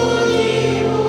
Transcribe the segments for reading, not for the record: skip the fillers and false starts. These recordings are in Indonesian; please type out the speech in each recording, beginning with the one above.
Puji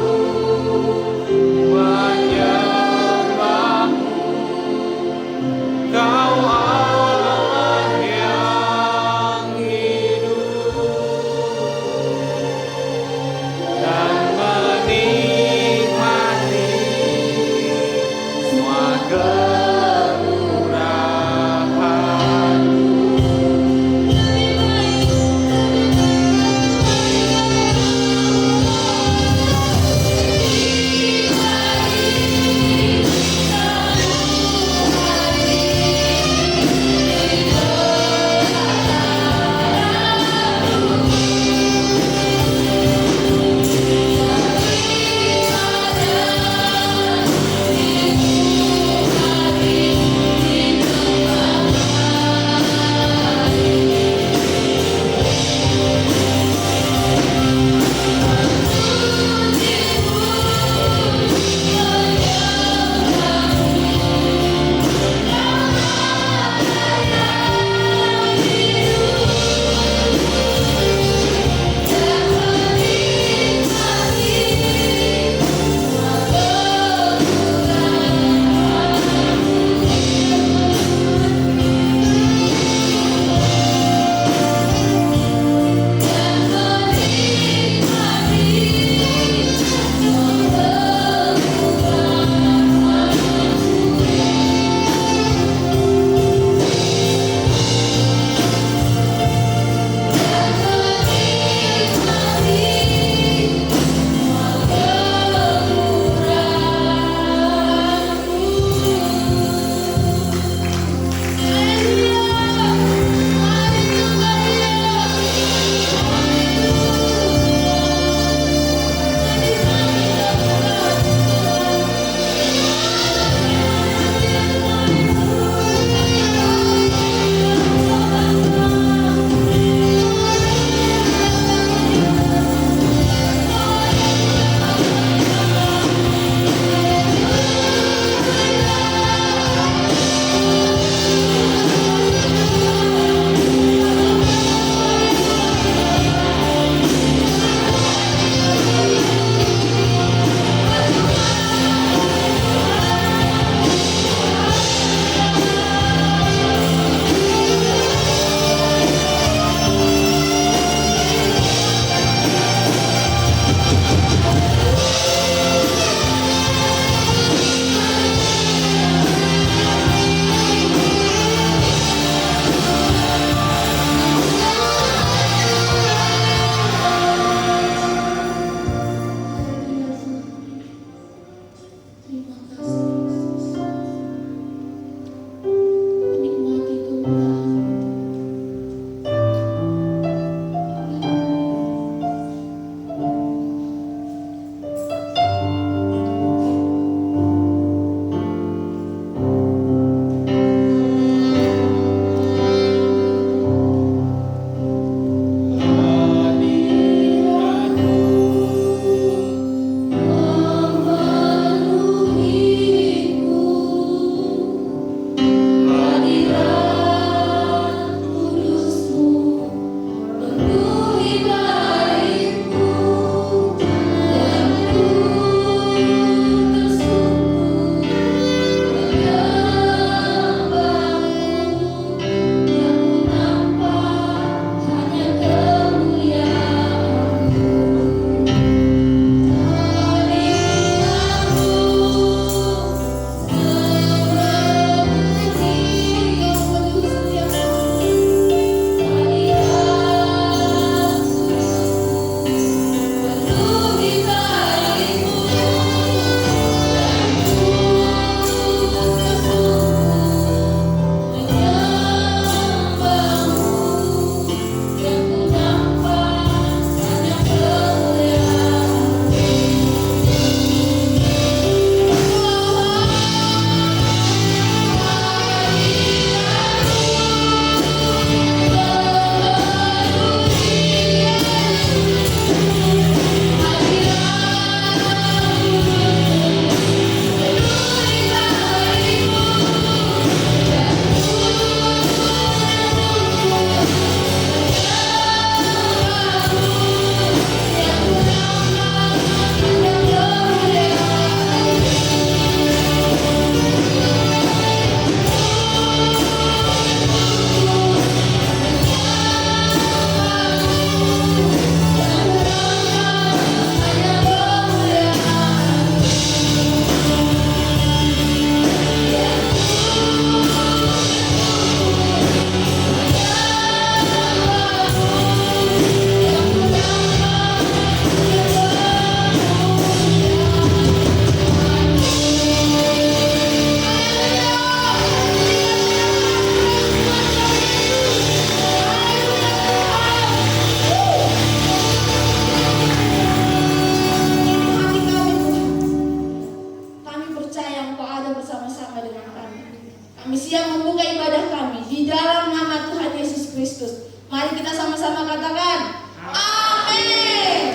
Mari kita sama-sama katakan amin.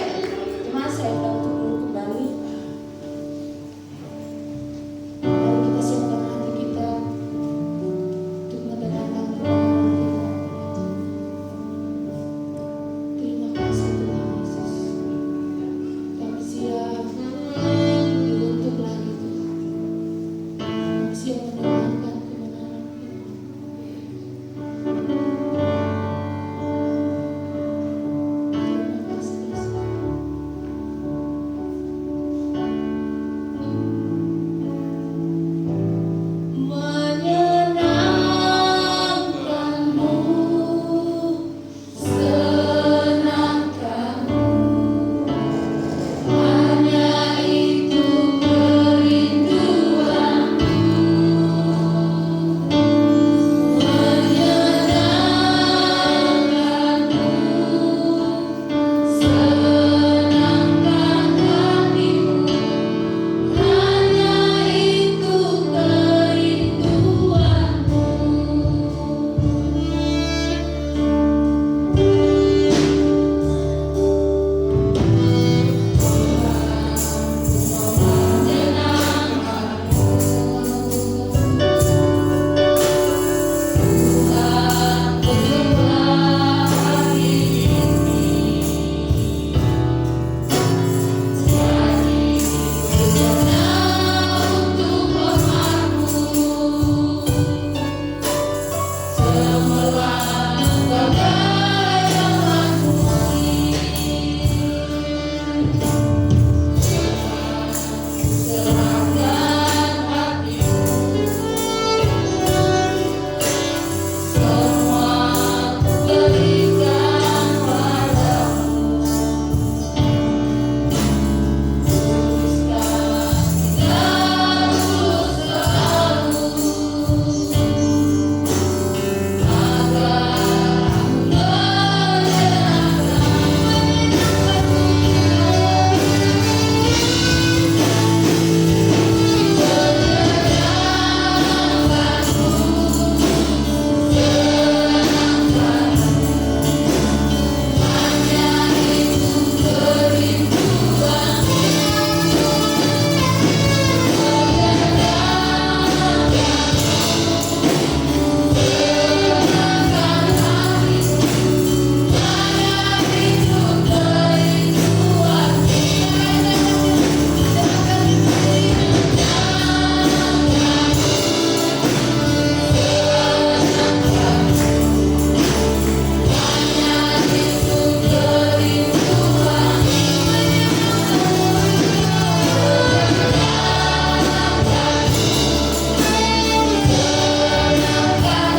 Cuma saya bilang untuk dulu kembali. Mari kita siapkan hati kita untuk mendengarkan firman Tuhan. Terima kasih Tuhan Yesus. Kami siap dibentuk lagi Tuhan. Kami siap mendengarkan kebenaran firman. Terima kasih Yesus. Menyenangkanmu, senangkanmu, hanya itu kerinduanku. Menyenangkanmu, senangkan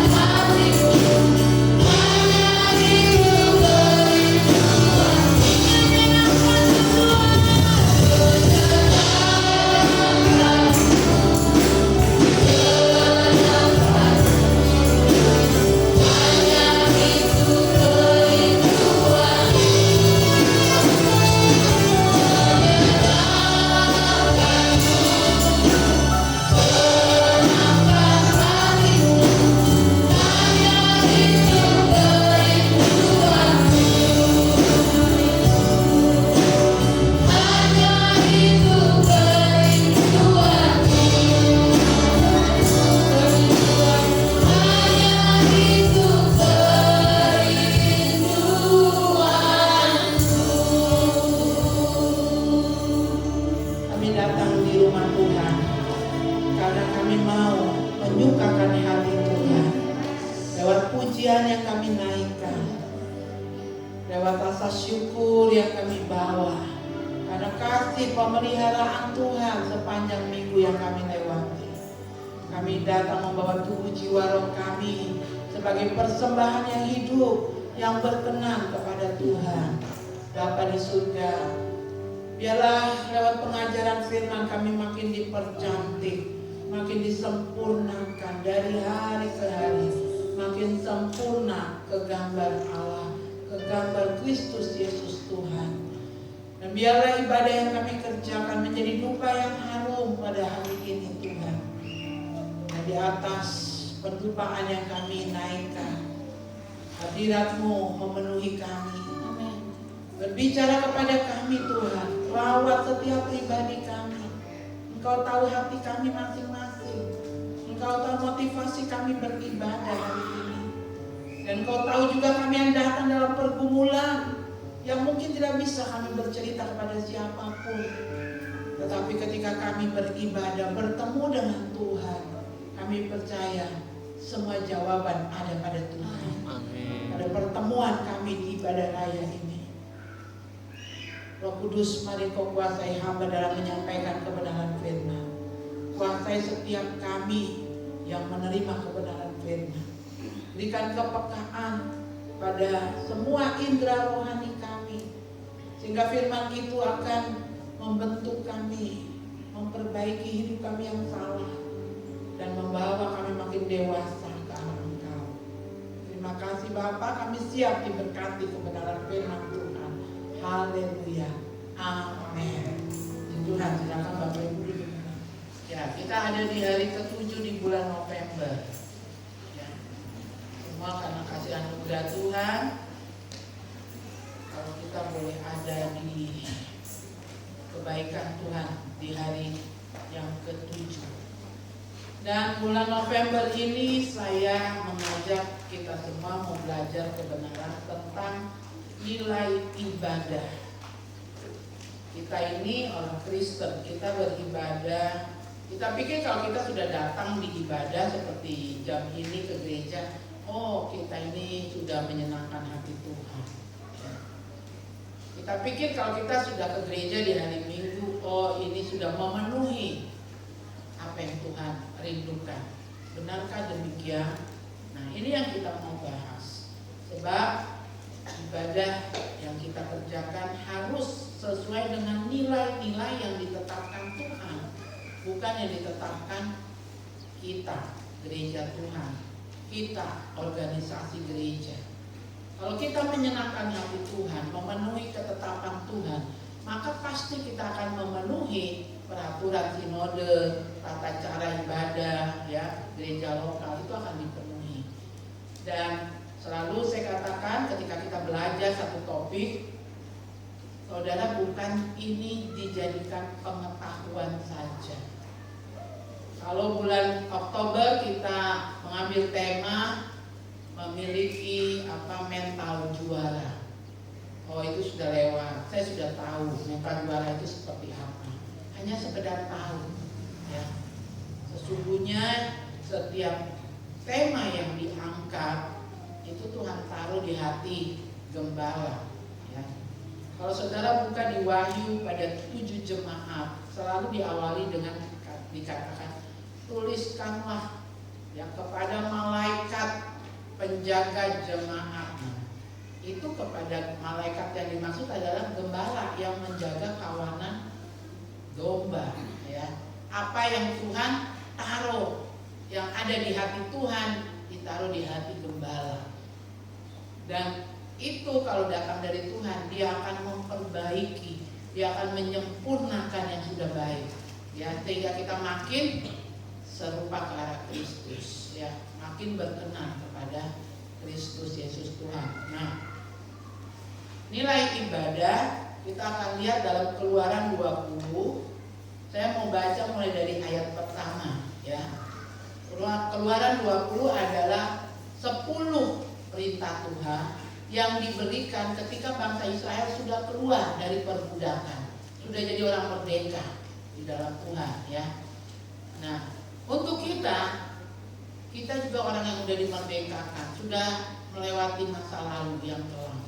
hatimu, hanya itu kerinduanku. Kami datang di rumah Tuhan karena kami mau menyukakan hati Tuhan lewat pujian yang kami naikkan, lewat rasa syukur yang kami bawa karena kasih pemeliharaan Tuhan sepanjang minggu yang kami lewati. Kami datang membawa tubuh jiwa roh kami sebagai persembahan yang hidup, yang berkenan kepada Tuhan. Bapa di surga, biarlah lewat pengajaran firman kami makin dipercantik, makin disempurnakan dari hari ke hari, makin sempurna ke gambar Allah, ke gambar Kristus Yesus Tuhan. Dan biarlah ibadah yang kami kerjakan menjadi duka yang harum pada hari ini Tuhan. Dan di atas pendupaan yang kami naikkan, Hadirat-Mu memenuhi kami. Amin. Berbicara kepada kami Tuhan, rawat setiap pribadi kami. Engkau tahu hati kami masing-masing. Engkau tahu motivasi kami beribadah hari ini. Dan Engkau tahu juga kami yang datang dalam pergumulan yang mungkin tidak bisa kami bercerita kepada siapapun. Tetapi ketika kami beribadah, bertemu dengan Tuhan, kami percaya semua jawaban ada pada Tuhan. Amin. Pada pertemuan kami di ibadah raya ini. Roh Kudus, mari Kau kuasai hamba dalam menyampaikan kebenaran firman. Kuasai setiap kami yang menerima kebenaran firman. Berikan kepekaan pada semua indera rohani kami, sehingga firman itu akan membentuk kami, memperbaiki hidup kami yang salah, dan membawa kami makin dewasa ke arah Engkau. Terima kasih Bapa, kami siap diberkati kebenaran firman Tuhan. Haleluya. Amin. Tuhan, silakan Bapak Ibu duduk. Ya, kita ada di hari ke-7 di bulan November. Ya. Semua karena kasih anugerah Tuhan. Kalau kita boleh ada di kebaikan Tuhan di hari yang ke-7. Dan bulan November ini saya mengajak kita semua mau belajar kebenaran tentang nilai ibadah. Kita ini orang Kristen, kita beribadah. Kita pikir kalau kita sudah datang di ibadah seperti jam ini ke gereja, oh kita ini sudah menyenangkan hati Tuhan. Kita pikir kalau kita sudah ke gereja di hari Minggu, oh ini sudah memenuhi apa yang Tuhan rindukan. Benarkah demikian? Nah, ini yang kita mau bahas. Sebab ibadah yang kita kerjakan harus sesuai dengan nilai-nilai yang ditetapkan Tuhan, bukan yang ditetapkan kita, gereja Tuhan, kita, organisasi gereja. Kalau kita menyenangkan hati Tuhan, memenuhi ketetapan Tuhan, maka pasti kita akan memenuhi peraturan sinode, tata cara ibadah, ya, gereja lokal itu akan dipenuhi. Dan selalu saya katakan ketika kita belajar satu topik, saudara, bukan ini dijadikan pengetahuan saja. Kalau bulan Oktober kita mengambil tema memiliki mental juara. Oh itu sudah lewat. Saya sudah tahu mental juara itu seperti apa. Hanya sekedar tahu. Ya. Sesungguhnya setiap tema yang diangkat itu Tuhan taruh di hati gembala. Ya. Kalau saudara buka di Wahyu pada 7 jemaat, selalu diawali dengan dikatakan, tuliskanlah ya kepada malaikat penjaga jemaat. Itu kepada malaikat yang dimaksud adalah gembala yang menjaga kawanan domba. Ya. Apa yang Tuhan taruh, yang ada di hati Tuhan, ditaruh di hati gembala. Dan itu kalau datang dari Tuhan, dia akan memperbaiki, dia akan menyempurnakan yang sudah baik, ya, sehingga kita makin serupa ke arah Kristus, ya, makin berkenan kepada Kristus Yesus Tuhan. Nah, nilai ibadah kita akan lihat dalam Keluaran 20. Saya mau baca mulai dari ayat pertama, ya. Keluaran 20 adalah 10 perintah Tuhan yang diberikan ketika bangsa Israel sudah keluar dari perbudakan, sudah jadi orang merdeka di dalam Tuhan, ya. Nah, untuk kita juga orang yang sudah dimerdekakan, sudah melewati masa lalu yang kelam.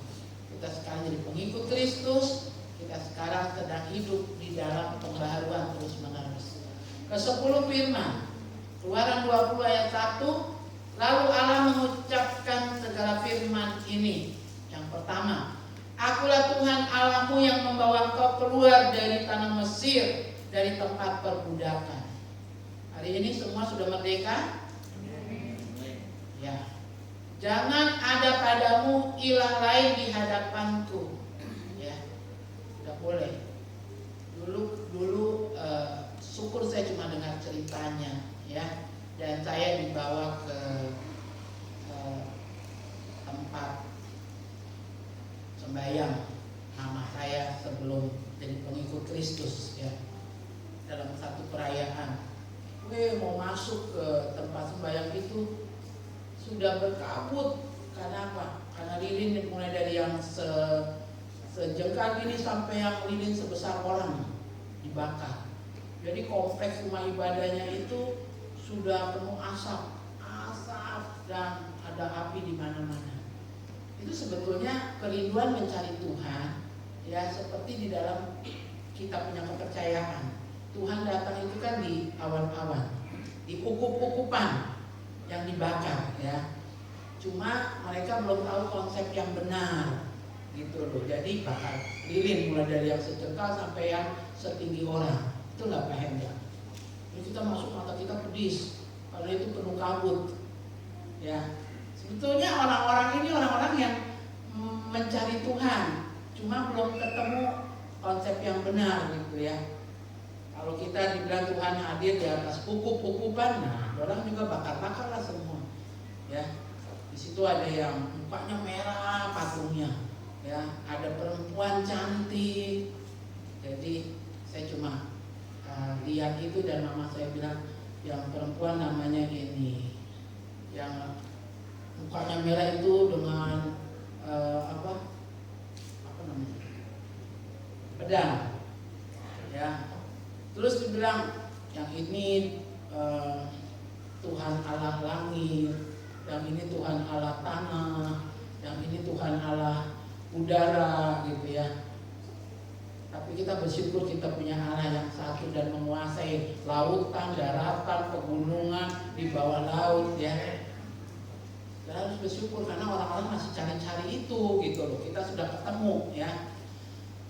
Kita sekarang jadi pengikut Kristus, kita sekarang sedang hidup di dalam pembaharuan terus menerus. Ke-10 firman, Keluaran 20 ayat 1. Lalu Allah mengucapkan segala firman ini. Yang pertama, Akulah Tuhan Allahmu yang membawa engkau keluar dari tanah Mesir, dari tempat perbudakan. Hari ini semua sudah merdeka? Ya. Jangan ada padamu ilah lain di hadapanku. Ya. Tidak boleh. Dulu syukur saya cuma dengar ceritanya, ya. Dan saya dibawa ke tempat perayaan. Mau masuk ke tempat sembahyang itu sudah berkabut. Karena apa? Karena lilin mulai dari yang sejengkal gini sampai yang lilin sebesar orang dibakar. Jadi kompleks rumah ibadahnya itu sudah penuh asap dan ada api di mana-mana. Itu sebetulnya kerinduan mencari Tuhan, ya, seperti di dalam kita punya kepercayaan. Tuhan datang itu kan di awan-awan, di ukup-ukupan yang dibakar, ya. Cuma mereka belum tahu konsep yang benar, gitu loh. Jadi bakar lilin mulai dari yang secengkal sampai yang setinggi orang, itu nggak paham ya. Jadi kita masuk mata kita pedis, karena itu penuh kabut, ya. Sebetulnya orang-orang ini orang-orang yang mencari Tuhan, cuma belum ketemu konsep yang benar, gitu ya. Kalau kita dibilang Tuhan hadir di atas ukup-ukupan, nah orang juga bakar-bakar lah semua, ya. Di situ ada yang mukanya merah patungnya, ya. Ada perempuan cantik. Jadi saya cuma lihat itu dan mama saya bilang yang perempuan namanya ini, yang mukanya merah itu dengan apa namanya, pedang, ya. Terus dibilang yang ini Tuhan Allah langit, yang ini Tuhan Allah tanah, yang ini Tuhan Allah udara, gitu ya. Tapi kita bersyukur kita punya Allah yang satu dan menguasai lautan, daratan, pegunungan, di bawah laut, ya. Kita harus bersyukur karena orang-orang masih cari-cari itu, gitu loh. Kita sudah ketemu, ya.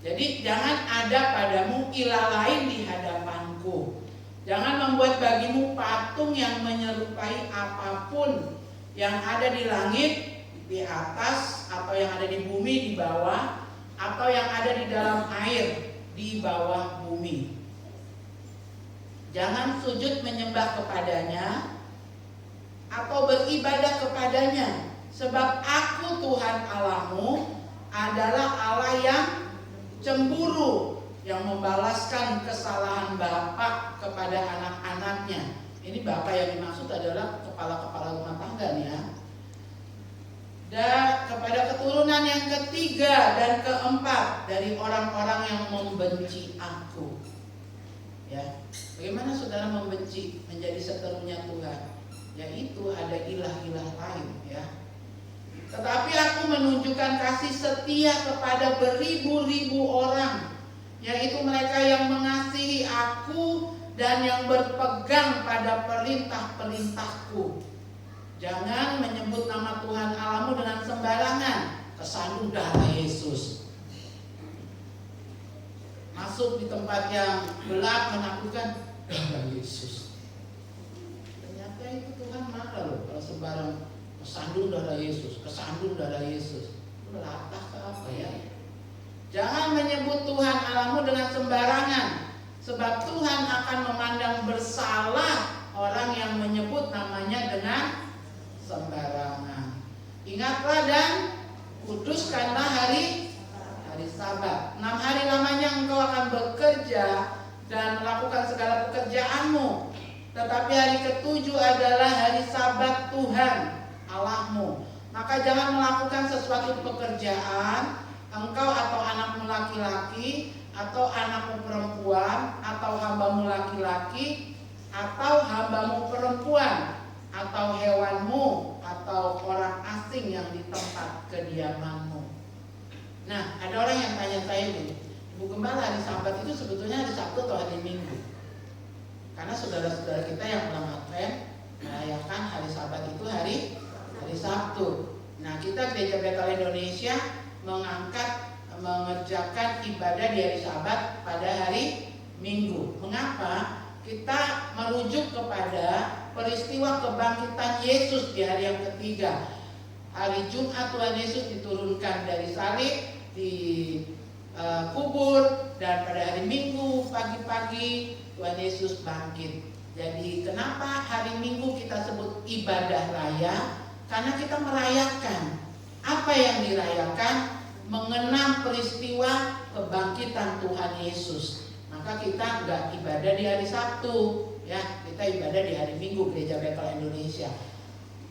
Jadi jangan ada padamu ilah lain di hadapanku. Jangan membuat bagimu patung yang menyerupai apapun yang ada di langit, di atas, atau yang ada di bumi di bawah, atau yang ada di dalam air di bawah bumi. Jangan sujud menyembah kepadanya atau beribadah kepadanya, sebab aku Tuhan Allahmu adalah Allah yang cemburu, yang membalaskan kesalahan bapak kepada anak-anaknya. Ini bapak yang dimaksud adalah kepala-kepala rumah tangga nih, ya. Dan kepada keturunan yang ketiga dan keempat dari orang-orang yang membenci aku. Ya, bagaimana saudara membenci menjadi seterunya Tuhan? Yaitu ada ilah-ilah lain, ya. Tetapi aku menunjukkan kasih setia kepada beribu-ribu orang, yaitu mereka yang mengasihi aku dan yang berpegang pada perintah-perintahku. Jangan menyebut nama Tuhan Allahmu dengan sembarangan, kesandung darah Yesus. Masuk di tempat yang gelap menakutkan, darah Yesus. Ternyata itu Tuhan marah loh kalau sembarang kesandung darah Yesus, kesandung darah Yesus. Itu latah ke apa, ya? Jangan menyebut Tuhan Allahmu dengan sembarangan, sebab Tuhan akan memandang bersalah orang yang menyebut namanya dengan sembarangan. Ingatlah dan kuduskanlah hari Sabat. 6 hari lamanya engkau akan bekerja dan melakukan segala pekerjaanmu. Tetapi hari ke-7 adalah hari Sabat Tuhan Allahmu. Maka jangan melakukan sesuatu pekerjaan, engkau atau anakmu laki-laki, atau anakmu perempuan, atau hambamu laki-laki, atau hambamu perempuan, atau hewanmu, atau orang asing yang di tempat kediamanmu. Nah, ada orang yang tanya saya ini, Ibu Gembala, hari Sabat itu sebetulnya hari Sabtu atau hari Minggu? Karena saudara-saudara kita yang belum Advent merayakan hari Sabat itu hari Sabtu. Nah, kita Gereja Betel Indonesia mengerjakan ibadah di hari Sabat pada hari Minggu. Mengapa? Kita merujuk kepada peristiwa kebangkitan Yesus di hari yang ketiga. Hari Jumat Tuhan Yesus diturunkan dari salib, kubur, dan pada hari Minggu pagi-pagi Tuhan Yesus bangkit. Jadi kenapa hari Minggu kita sebut ibadah raya? Karena kita merayakan. Apa yang dirayakan? Mengenang peristiwa kebangkitan Tuhan Yesus. maka kita nggak ibadah di hari Sabtu, ya, kita ibadah di hari Minggu Gereja Bethel Indonesia.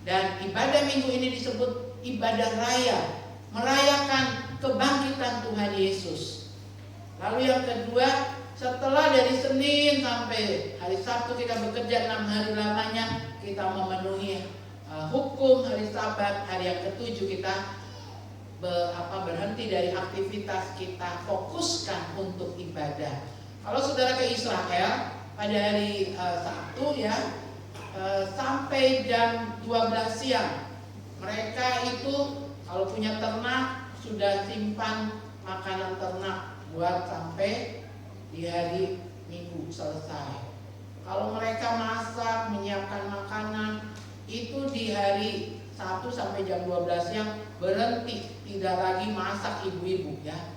Dan ibadah Minggu ini disebut ibadah raya, merayakan kebangkitan Tuhan Yesus. Lalu yang kedua, setelah dari Senin sampai hari Sabtu kita bekerja 6 hari lamanya, kita memenuhi hukum hari Sabat. Hari yang ketujuh kita berhenti dari aktivitas, kita fokuskan untuk ibadah. Kalau saudara ke Israel pada hari Sabtu ya, sampai jam 12 siang mereka itu kalau punya ternak sudah simpan makanan ternak buat sampai di hari Minggu selesai. Kalau mereka masak, menyiapkan makanan itu di hari Sabtu sampai jam 12 siang berhenti, tidak lagi masak ibu-ibu ya.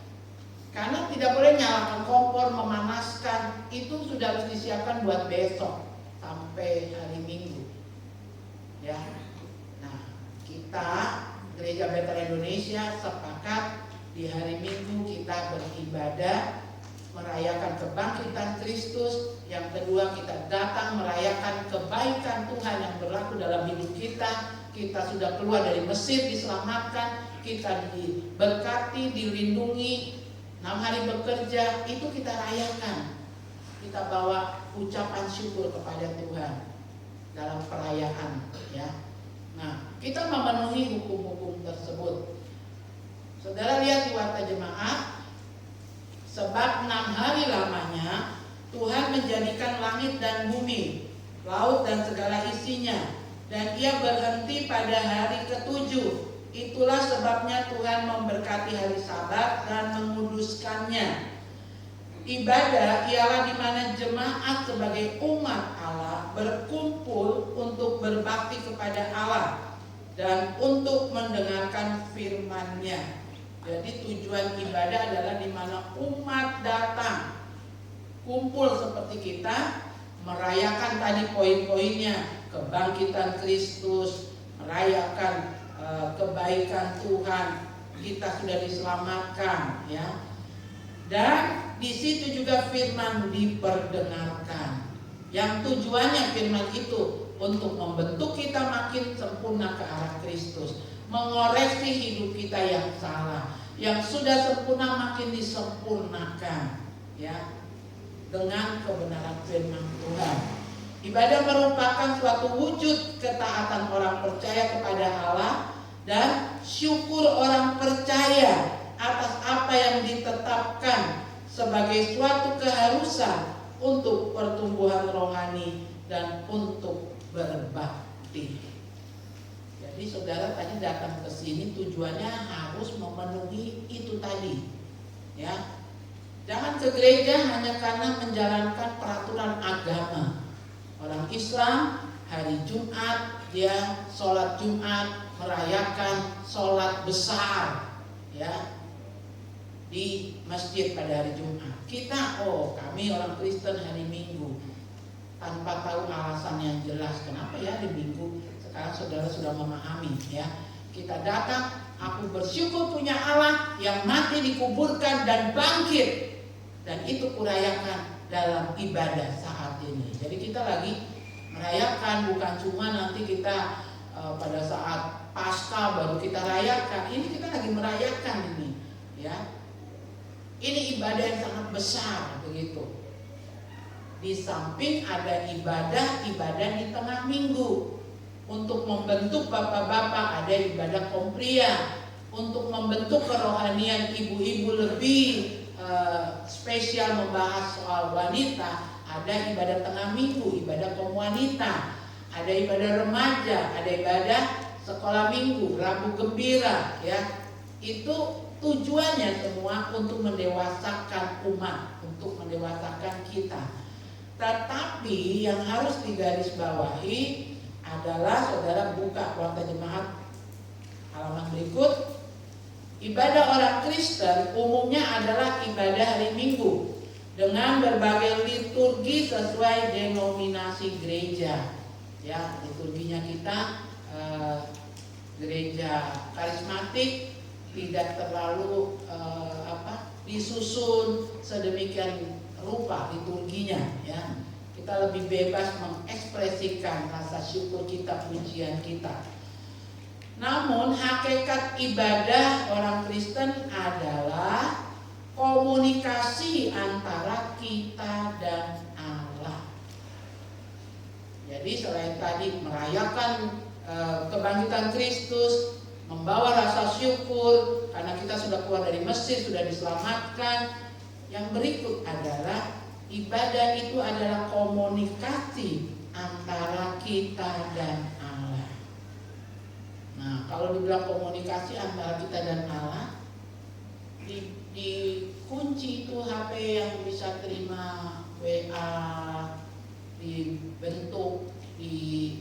Karena tidak boleh nyalakan kompor, memanaskan, itu sudah harus disiapkan buat besok sampai hari Minggu. Ya. Nah, kita Gereja Bethel Indonesia sepakat di hari Minggu kita beribadah, merayakan kebangkitan Kristus. Yang kedua, kita datang merayakan kebaikan Tuhan yang berlaku dalam hidup kita. Kita sudah keluar dari Mesir, diselamatkan, kita diberkati, dilindungi, 6 hari bekerja, itu kita rayakan. Kita bawa ucapan syukur kepada Tuhan dalam perayaan ya. Nah, kita memenuhi hukum-hukum tersebut. Saudara lihat di Warta Jemaat, sebab 6 hari lamanya Tuhan menjadikan langit dan bumi, laut dan segala isinya, dan ia berhenti pada hari ketujuh. Itulah sebabnya Tuhan memberkati hari Sabat dan menguduskannya. Ibadah ialah di mana jemaat sebagai umat Allah berkumpul untuk berbakti kepada Allah dan untuk mendengarkan firman-Nya. Jadi tujuan ibadah adalah di mana umat datang, kumpul seperti kita, merayakan tadi poin-poinnya, kebangkitan Kristus, merayakan kebaikan Tuhan, kita sudah diselamatkan ya. Dan di situ juga firman diperdengarkan. Yang tujuannya firman itu untuk membentuk kita makin sempurna ke arah Kristus, mengoreksi hidup kita yang salah, yang sudah sempurna makin disempurnakan ya dengan kebenaran firman Tuhan. Ibadah merupakan suatu wujud ketaatan orang percaya kepada Allah dan syukur orang percaya atas apa yang ditetapkan sebagai suatu keharusan untuk pertumbuhan rohani dan untuk berbakti. Jadi saudara tadi datang ke sini tujuannya harus memenuhi itu tadi, ya. Jangan ke gereja hanya karena menjalankan peraturan agama. Orang Islam hari Jumat dia sholat Jumat, merayakan sholat besar, ya, di masjid pada hari Jumat. Kita, kami orang Kristen hari Minggu, tanpa tahu alasan yang jelas kenapa ya di Minggu. Sekarang saudara sudah memahami ya. Kita datang, aku bersyukur punya Allah yang mati dikuburkan dan bangkit. Dan itu kurayakan dalam ibadah saat ini. Jadi kita lagi merayakan, bukan cuma nanti kita pada saat Paskah baru kita rayakan. Ini kita lagi merayakan ini ya. Ini ibadah yang sangat besar begitu. Di samping ada ibadah di tengah minggu. Untuk membentuk bapak-bapak ada ibadah kompria. Untuk membentuk kerohanian ibu-ibu lebih spesial membahas soal wanita, ada ibadah tengah minggu, ibadah kaum wanita, ada ibadah remaja, ada ibadah sekolah minggu, Rabu Gembira ya. Itu tujuannya semua untuk mendewasakan umat, untuk mendewasakan kita. Tetapi yang harus digarisbawahi adalah saudara buka Warta Jemaat halaman berikut. Ibadah orang Kristen umumnya adalah ibadah hari Minggu dengan berbagai liturgi sesuai denominasi gereja. Ya, liturginya kita gereja karismatik, tidak terlalu disusun sedemikian rupa liturginya ya. Kita lebih bebas mengekspresikan rasa syukur kita, pujian kita. Namun hakikat ibadah orang Kristen adalah komunikasi antara kita dan Allah. Jadi selain tadi merayakan kebangkitan Kristus, membawa rasa syukur karena kita sudah keluar dari Mesir, sudah diselamatkan, yang berikut adalah ibadah itu adalah komunikasi antara kita dan Allah. Nah, kalau dibilang komunikasi antara kita dan Allah, di kunci itu HP yang bisa terima WA, dibentuk di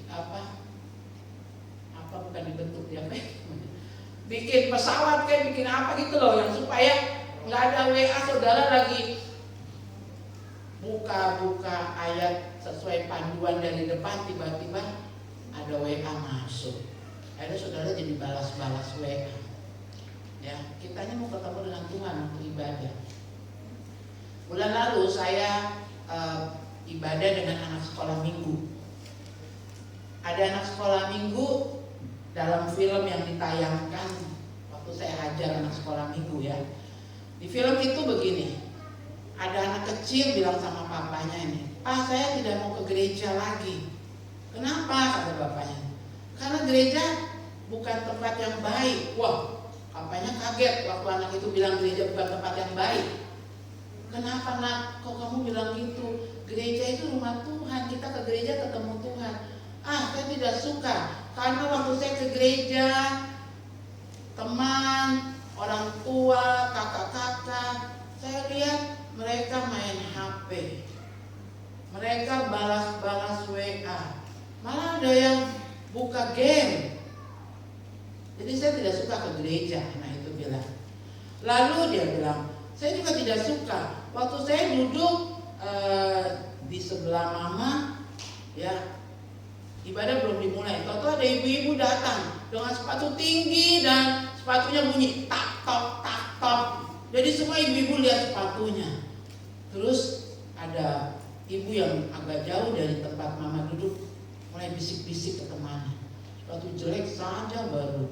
bukan dibentuk ya, bikin pesawat kayak bikin apa gitu loh, yang supaya nggak ada WA saudara lagi buka ayat sesuai panduan dari depan, tiba-tiba ada WA masuk. Akhirnya saudara jadi balas-balas WA. Ya, kitanya mau ketemu dengan Tuhan untuk ibadah. Bulan lalu saya ibadah dengan anak sekolah minggu. Ada anak sekolah minggu dalam film yang ditayangkan waktu saya ajar anak sekolah minggu ya. Di film itu begini, ada anak kecil bilang sama papanya ini, "Pak, saya tidak mau ke gereja lagi." "Kenapa?" kata bapaknya. "Karena gereja bukan tempat yang baik." Wah, papanya kaget waktu anak itu bilang gereja bukan tempat yang baik. "Kenapa nak? Kok kamu bilang gitu? Gereja itu rumah Tuhan, kita ke gereja ketemu Tuhan." "Ah, saya tidak suka. Karena waktu saya ke gereja, teman, orang tua, kakak-kakak, saya lihat mereka main HP. Mereka balas-balas WA. Malah ada yang buka game. Jadi saya tidak suka ke gereja." Nah itu bilang. Lalu dia bilang, "Saya juga tidak suka. Waktu saya duduk di sebelah mama, ya, ibadah belum dimulai. Tahu-tahu ada ibu-ibu datang dengan sepatu tinggi dan sepatunya bunyi tak tok tak tok. Jadi semua ibu-ibu lihat sepatunya. Terus ada ibu yang agak jauh dari tempat mama duduk mulai bisik-bisik ke temannya. Sepatu jelek saja baru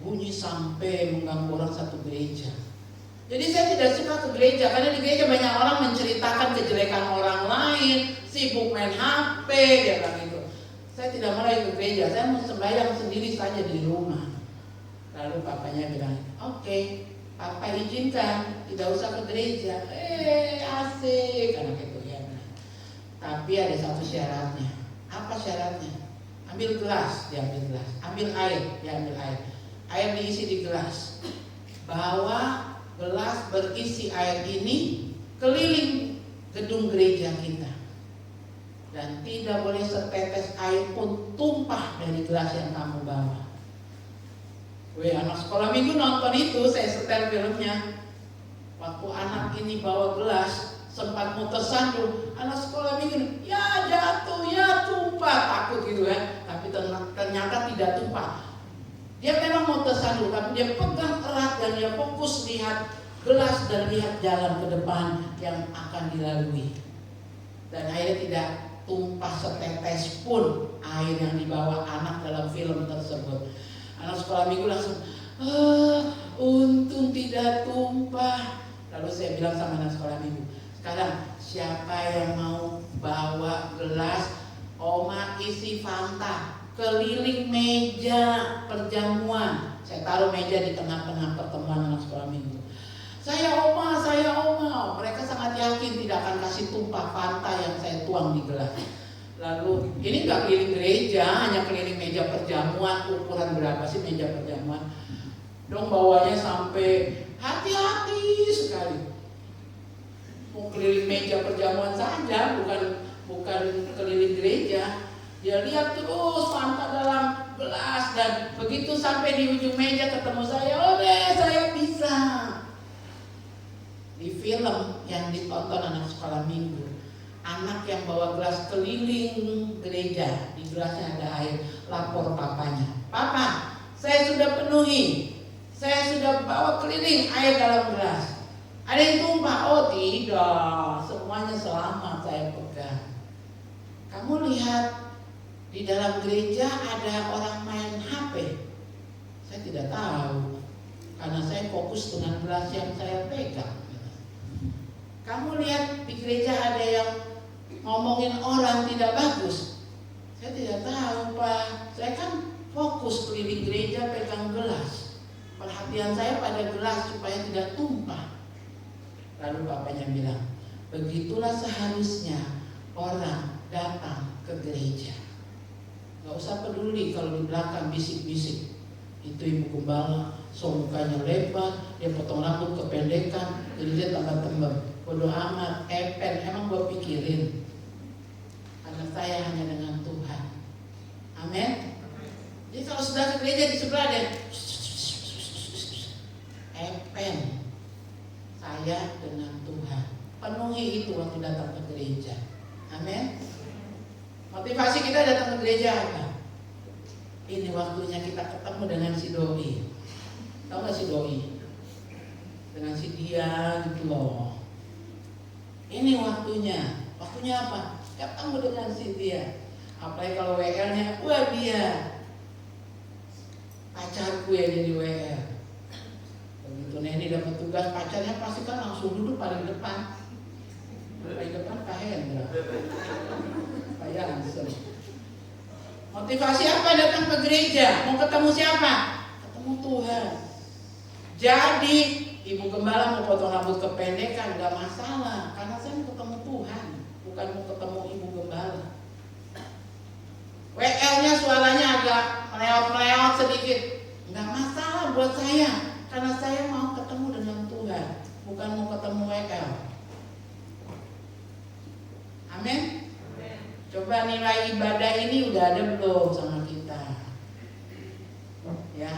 bunyi sampai mengganggu orang satu gereja. Jadi saya tidak suka ke gereja karena di gereja banyak orang menceritakan kejelekan orang lain, sibuk main HP, dia bilang gitu. Saya tidak mau lagi ke gereja, saya mau sembahyang sendiri saja di rumah. Lalu papanya bilang, "Oke, papa izinkan, tidak usah ke gereja." Asik, karena gitu ya. Tapi ada satu syaratnya. Apa syaratnya? Ambil gelas, diambil gelas. Ambil air, diambil air. Air diisi di gelas. Bawa gelas berisi air ini keliling gedung gereja kita. Dan tidak boleh setetes air pun tumpah dari gelas yang kamu bawa. Anak sekolah minggu nonton itu, saya setel filmnya. Waktu anak ini bawa gelas, sempat mau tersandung, anak sekolah minggu, ya jatuh, ya tumpah, takut gitu kan. Tapi ternyata tidak tumpah. Dia memang mau tersandung, tapi dia pegang erat dan dia fokus lihat gelas dan lihat jalan ke depan yang akan dilalui. Dan akhirnya tidak tumpah setetes pun air yang dibawa anak dalam film tersebut. Anak sekolah minggu langsung, untung tidak tumpah. Lalu saya bilang sama anak sekolah minggu, sekarang siapa yang mau bawa gelas oma isi Fanta keliling meja perjamuan? Saya taruh meja di tengah-tengah pertemuan anak sekolah minggu. Saya oma. Mereka sangat yakin tidak akan kasih tumpah Fanta yang saya tuang di gelas. Lalu ini nggak keliling gereja, hanya keliling meja perjamuan. Ukuran berapa sih meja perjamuan? Dong bawanya sampai hati-hati sekali. Mau keliling meja perjamuan saja, bukan keliling gereja. Dia lihat terus Fanta dalam gelas dan begitu sampai di ujung meja ketemu saya, saya bisa. Di film yang ditonton anak sekolah minggu, anak yang bawa gelas keliling gereja, di gelasnya ada air, lapor papanya, "Papa, saya sudah penuhi, saya sudah bawa keliling air dalam gelas. Ada yang tumpah, oh tidak, semuanya selamat saya pegang. Kamu lihat di dalam gereja ada orang main HP? Saya tidak tahu, karena saya fokus dengan gelas yang saya pegang. Kamu lihat di gereja ada yang ngomongin orang tidak bagus? Saya tidak tahu Pak, saya kan fokus keliling gereja pegang gelas. Perhatian saya pada gelas supaya tidak tumpah. Lalu bapaknya bilang, begitulah seharusnya orang datang ke gereja. Gak usah peduli kalau di belakang bisik-bisik. Itu ibu gembala, so mukanya lebar, dia potong rambut kependekan, jadi dia tambah tembem. Bodoh amat, epen, emang gue pikirin. Karena saya hanya dengan Tuhan. Amin. Jadi kalau sudah ke gereja di sebelah dia, epen. Saya dengan Tuhan. Penuhi itu waktu datang ke gereja. Amin. Motivasi kita datang ke gereja apa? Ini waktunya kita ketemu dengan si doi. Tahu gak si doi? Dengan si dia gitu loh. Ini waktunya. Waktunya apa? Ketemu dengan si dia. Apalagi kalau WL-nya, wah dia pacarku ya jadi WL. Begitu Neni dapat tugas, pacarnya pasti kan langsung duduk paling depan. Paling depan Pak Hendra, Pak Yansen. Motivasi apa datang ke gereja? Mau ketemu siapa? Ketemu Tuhan. Jadi ibu gembala mau potong rambut kependekan gak masalah, karena saya mau ketemu Tuhan, bukan mau ketemu ibu gembala. WL-nya suaranya agak meleot-meleot sedikit, gak masalah buat saya, karena saya mau ketemu dengan Tuhan, bukan mau ketemu WL. Amin. Coba nilai ibadah ini udah ada belum sama kita? Ya,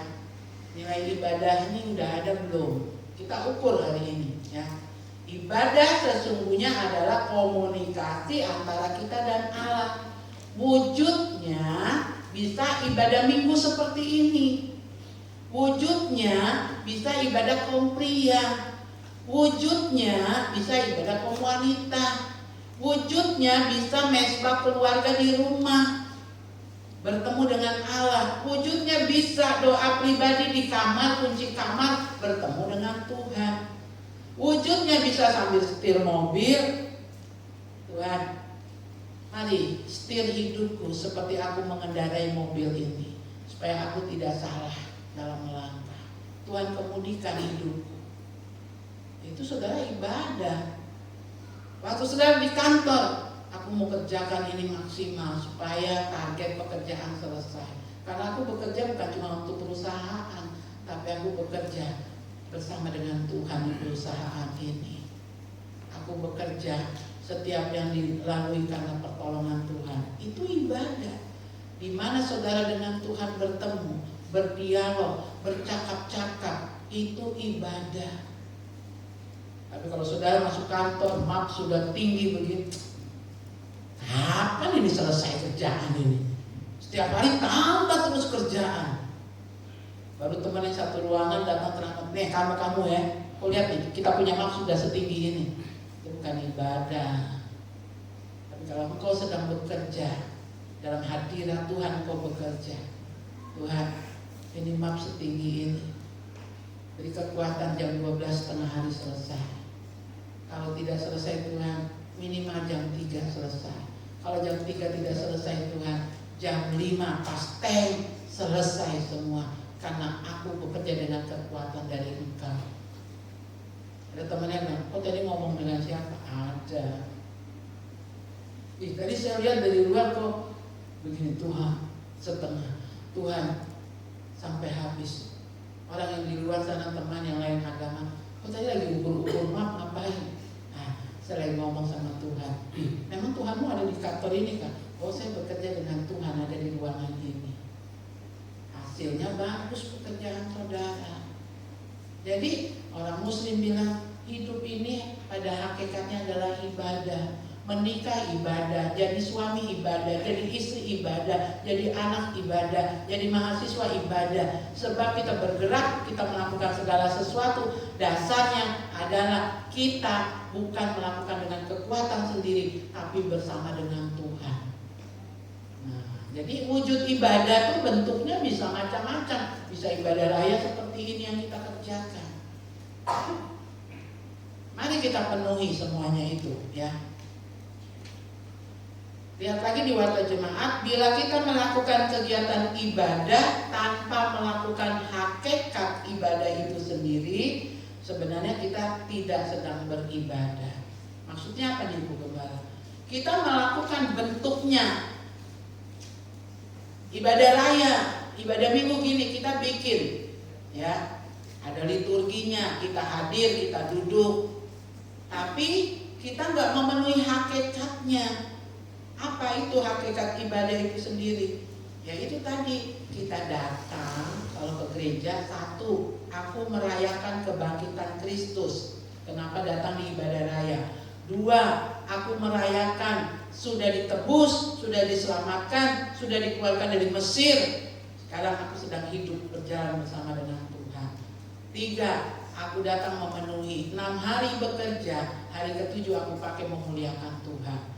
nilai ibadah ini udah ada belum? Kita ukur hari ini ya. Ibadah sesungguhnya adalah komunikasi antara kita dan Allah. Wujudnya bisa ibadah minggu seperti ini. Wujudnya bisa ibadah kaum pria. Wujudnya bisa ibadah kaum wanita. Wujudnya bisa mesbah keluarga di rumah, bertemu dengan Allah. Wujudnya bisa doa pribadi di kamar, kunci kamar, bertemu dengan Tuhan. Wujudnya bisa sambil setir mobil. Tuhan, mari setir hidupku seperti aku mengendarai mobil ini, supaya aku tidak salah dalam melangkah. Tuhan, kemudikan hidupku. Itu saudara ibadah. Waktu sedang di kantor, aku mau kerjakan ini maksimal supaya target pekerjaan selesai. Karena aku bekerja bukan cuma untuk perusahaan, tapi aku bekerja bersama dengan Tuhan di perusahaan ini. Aku bekerja setiap yang dilalui karena pertolongan Tuhan. Itu ibadah. Di mana saudara dengan Tuhan bertemu, berdialog, bercakap-cakap, itu ibadah. Tapi kalau saudara masuk kantor, map sudah tinggi begitu, kapan ini selesai kerjaan ini? Setiap hari tambah terus kerjaan. Baru teman yang satu ruangan datang terangkan, nih kamu ya, kau lihat nih, kita punya map sudah setinggi ini. Itu bukan ibadah. Tapi kalau engkau sedang bekerja dalam hadirat Tuhan, kau bekerja, Tuhan, ini map setinggi ini, beri kekuatan jam 12 tengah hari selesai. Kalau tidak selesai Tuhan, minimal jam 3 selesai. Kalau jam 3 tidak selesai Tuhan, jam 5 pasti selesai semua. Karena aku bekerja dengan kekuatan dari Engkau. Ada temannya bilang, oh tadi ngomong dengan siapa? Ada. Tadi saya lihat dari luar kok begini, Tuhan setengah, Tuhan sampai habis. Orang yang di luar sana, teman yang lain agama, kok tadi lagi ukur-ukur map ngapain? Saya lagi ngomong sama Tuhan, memang Tuhanmu ada di kantor ini kan? Oh, saya bekerja dengan Tuhan ada di ruangan ini. Hasilnya bagus pekerjaan saudara. Jadi orang muslim bilang hidup ini pada hakikatnya adalah ibadah. Menikah ibadah, jadi suami ibadah, jadi istri ibadah, jadi anak ibadah, jadi mahasiswa ibadah. Sebab kita bergerak, kita melakukan segala sesuatu, dasarnya adalah kita bukan melakukan dengan kekuatan sendiri, tapi bersama dengan Tuhan. Nah, jadi wujud ibadah itu bentuknya bisa macam-macam. Bisa ibadah raya seperti ini yang kita kerjakan. Mari kita penuhi semuanya itu, ya. Lihat lagi di Warta Jemaat, bila kita melakukan kegiatan ibadah tanpa melakukan hakikat ibadah itu sendiri, sebenarnya kita tidak sedang beribadah. Maksudnya apa nih Bu Gembala? Kita melakukan bentuknya. Ibadah raya, ibadah minggu gini kita bikin, ya. Ada liturginya, kita hadir, kita duduk. Tapi kita nggak memenuhi hakikatnya. Apa itu hakikat ibadah itu sendiri? Ya itu tadi, kita datang kalau ke gereja, satu, aku merayakan kebangkitan Kristus. Kenapa datang di ibadah raya? Dua, aku merayakan sudah ditebus, sudah diselamatkan, sudah dikeluarkan dari Mesir. Sekarang aku sedang hidup berjalan bersama dengan Tuhan. Tiga, aku datang memenuhi 6 hari bekerja, hari ke-7 aku pakai memuliakan Tuhan.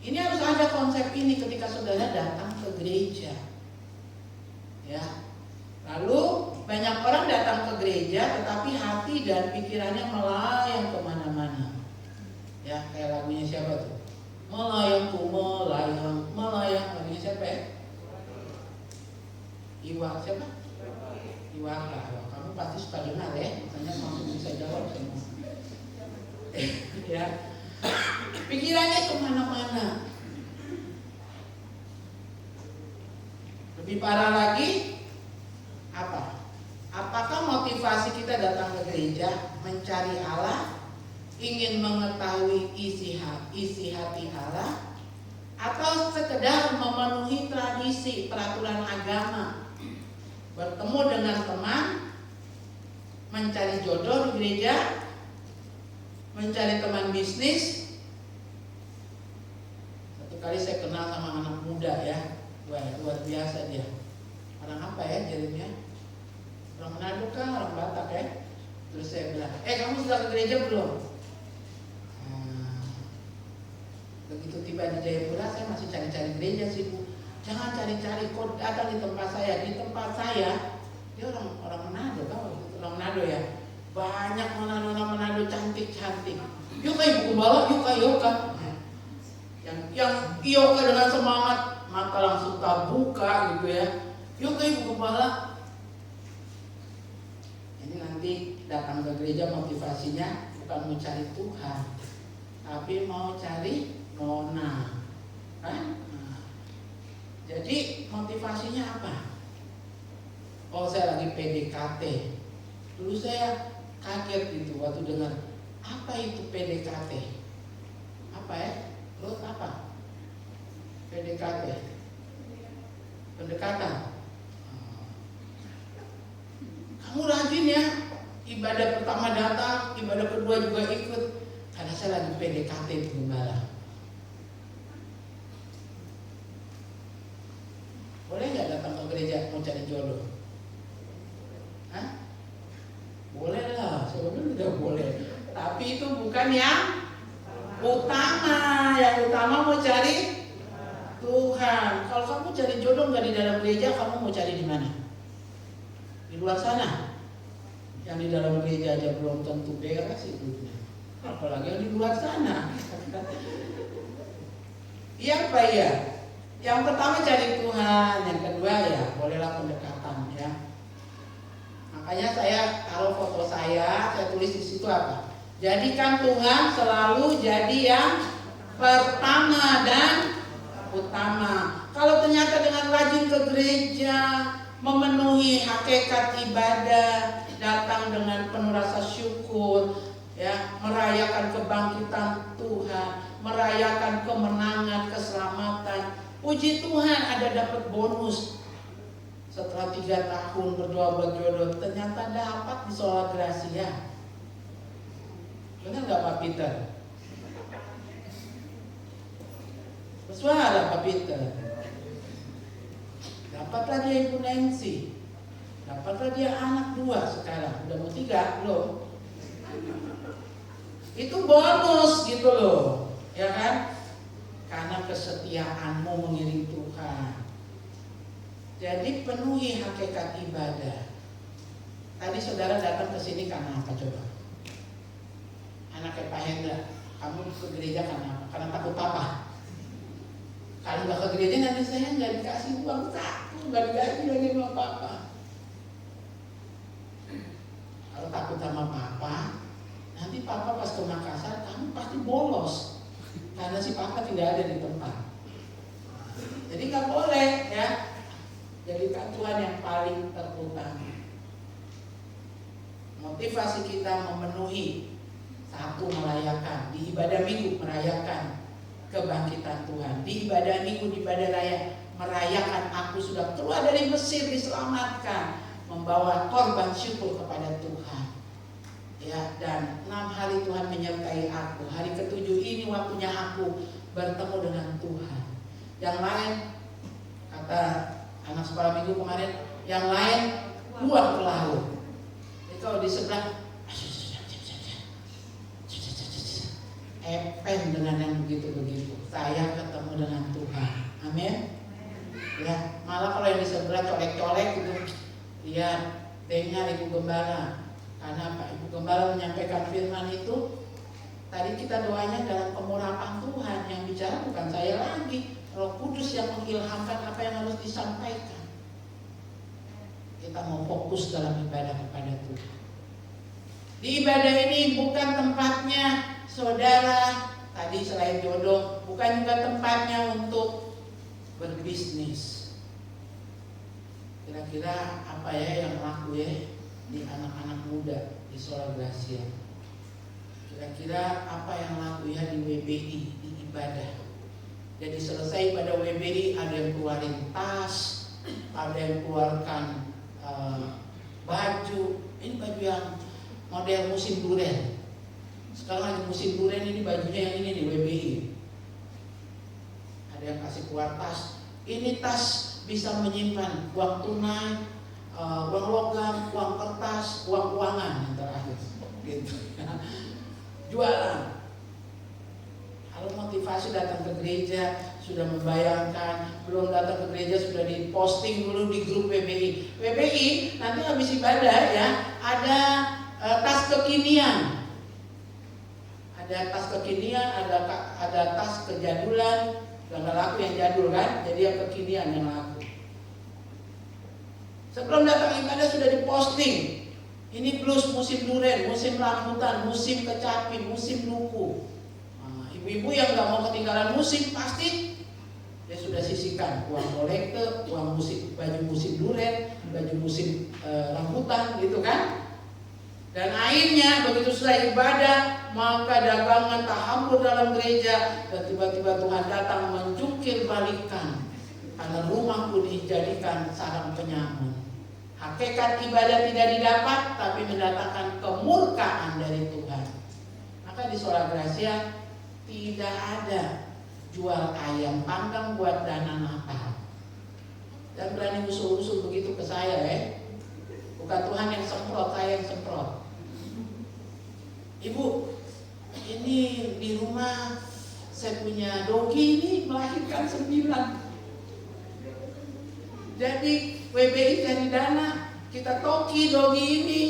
Ini harus ada konsep ini ketika saudara datang ke gereja, ya. Lalu banyak orang datang ke gereja, tetapi hati dan pikirannya melayang kemana-mana. Ya, kayak lagunya siapa tuh? Melayangku melayang, melayang. Lagunya siapa ya? Iwa siapa? Iwaka. Kamu pasti suka dengar ya, makanya langsung bisa jawab semua. Ya. Pikirannya kemana-mana. Lebih parah lagi, apa? Apakah motivasi kita datang ke gereja mencari Allah, ingin mengetahui isi hati Allah, atau sekedar memenuhi tradisi peraturan agama, bertemu dengan teman, mencari jodoh di gereja, mencari teman bisnis. Satu kali saya kenal sama anak muda ya, wah luar biasa dia. Orang apa ya jadinya? Orang Manado kan, orang Batak ya. Terus saya bilang, kamu sudah ke gereja belum? Begitu tiba di Jayapura, saya masih cari-cari gereja sih Bu. Jangan cari-cari, kok datang di tempat saya. Di tempat saya, dia orang Manado, tahu? Orang Manado ya. Banyak orang Manado cantik-cantik. Yuk Ibu Gembala, yuk. Yang Yoka dengan semangat, mata langsung terbuka gitu ya. Yuk Ibu Gembala. Ini nanti datang ke gereja motivasinya bukan mau cari Tuhan, tapi mau cari nona. Kan? Jadi motivasinya apa? Oh saya lagi PDKT. Dulu saya kaget gitu waktu dengar apa itu PDKT. Apa ya? Terus apa? PDKT. Pendekatan. Kamu rajin ya. Ibadah pertama datang, ibadah kedua juga ikut. Karena saya lagi PDKT di Gembala. Boleh nggak datang ke gereja mau cari jodoh? Hah? Boleh lah, sebenarnya tidak boleh. Tapi itu bukan yang utama. Yang utama mau cari Tuhan. Kalau kamu cari jodoh nggak di dalam gereja, kamu mau cari di mana? Di luar sana. Yang di dalam gereja aja belum tentu beres hidupnya. Apalagi yang di luar sana. Iya Pak ya. Yang pertama cari Tuhan, yang kedua ya bolehlah pendekatan ya. Makanya saya taruh foto saya tulis di situ apa? Jadikan Tuhan selalu jadi yang pertama dan utama. Kalau ternyata dengan rajin ke gereja, memenuhi hakikat ibadah, datang dengan penuh rasa syukur, ya, merayakan kebangkitan Tuhan, merayakan kemenangan, keselamatan. Puji Tuhan ada dapat bonus. Setelah 3 tahun berdoa buat jodoh, ternyata dapat di Sola Gracia. Benar nggak Pak Peter? Bersuara Pak Peter. Dapatlah dia Ibu Nancy. Dapatlah dia anak 2 sekarang. Udah mau 3 belum? Itu bonus gitu loh. Ya kan? Karena kesetiaanmu mengiring Tuhan. Jadi penuhi hakikat ibadah. Tadi saudara datang ke sini karena apa coba? Anaknya Pak Hendra, kamu ke gereja karena apa? Karena takut apa? Kalau nggak ke gereja nanti saya nggak dikasih uang saku, nggak dikasih lagi sama papa. Kalau takut sama papa, nanti papa pas ke Makassar, kamu pasti bolos. Karena si papa tidak ada di tempat. Jadi nggak boleh ya. Jadikan Tuhan yang paling terutama. Motivasi kita memenuhi, satu, merayakan di ibadah minggu, merayakan kebangkitan Tuhan. Di ibadah minggu, di ibadah raya, merayakan aku sudah keluar dari Mesir, diselamatkan, membawa korban syukur kepada Tuhan. Ya, dan 6 hari Tuhan menyertai aku. Hari ke-7 ini waktunya aku bertemu dengan Tuhan. Yang lain, kata anak sekolah minggu kemarin, yang lain buang ke laut. Jadi kalau di sebelah epen dengan yang begitu-begitu. Saya ketemu dengan Tuhan. Amin. Ya, malah kalau yang di sebelah colek-colek gitu, lihat, dengar Ibu Gembala. Karena Pak Ibu Gembala menyampaikan firman itu, tadi kita doanya dalam pengurapan Tuhan. Yang bicara bukan saya lagi, Roh Kudus yang mengilhamkan apa yang harus disampaikan. Kita mau fokus dalam ibadah kepada Tuhan. Di ibadah ini bukan tempatnya saudara, tadi selain jodoh, bukan juga tempatnya untuk berbisnis. Kira-kira apa ya yang laku ya di anak-anak muda di Sola Gracia? Kira-kira apa yang laku ya di WBI, di ibadah? Jadi selesai pada WBI ada yang keluarin tas, ada yang keluarkan baju. Ini baju yang model musim duren. Sekarang lagi musim duren, ini bajunya yang ini di WBI. Ada yang kasih keluar tas. Ini tas bisa menyimpan uang tunai, uang logam, uang kertas, uang uangan yang terakhir. Gitu. Jualan. Kalau motivasi datang ke gereja sudah membayangkan, belum datang ke gereja sudah diposting dulu di grup WBI. WBI nanti habis ibadah ya ada tas kekinian. Ada tas kekinian, ada tas kejadulan, yang laku yang jadul kan, jadi yang kekinian yang laku. Sebelum datang ibadah sudah diposting. Ini blues musim duren, musim rambutan, musim kecapi, musim luku. Nah, ibu-ibu yang nggak mau ketinggalan musim pasti dia sudah sisihkan uang kolektor, uang musim, baju musim duren, baju musim rambutan, gitu kan? Dan akhirnya begitu selesai ibadah, maka dagangan tak hambur dalam gereja, dan tiba-tiba Tuhan datang menjungkir balikan karena rumahku dijadikan sarang penyamun. Hakikat ibadah tidak didapat, tapi mendatangkan kemurkaan dari Tuhan. Maka di Sola Gracia tidak ada jual ayam panggang buat dana Natal. Dan berani usul-usul begitu ke saya ya. Bukan Tuhan yang semprot, saya yang semprot. Ibu, ini di rumah saya punya dogi ini melahirkan 9. Jadi WBI cari dana, kita toki dogi ini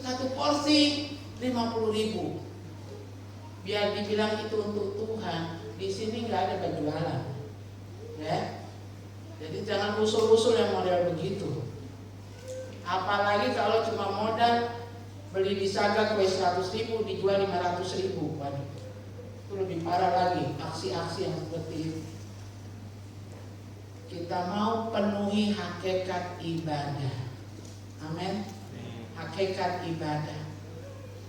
1 porsi 50.000. Biar dibilang itu untuk Tuhan. Di sini nggak ada penjualan, ya. Jadi jangan usul-usul yang model begitu. Apalagi kalau cuma modal beli di Saga kue 100.000 dijual 500.000. Waduh, itu lebih parah lagi aksi-aksi yang seperti itu. Kita mau penuhi hakikat ibadah. Amin. Hakikat ibadah.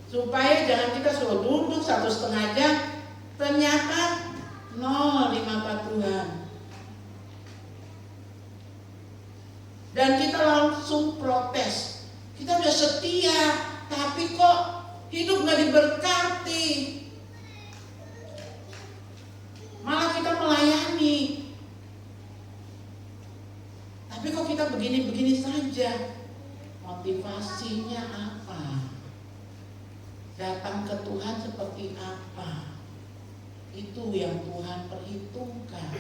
Supaya jangan kita suruh duduk 1,5 jam, ternyata nol di mata Tuhan. Dan kita langsung protes. Kita udah setia, tapi kok hidup gak diberkati. Malah kita melayani, begini-begini saja. Motivasinya apa? Datang ke Tuhan seperti apa? Itu yang Tuhan perhitungkan.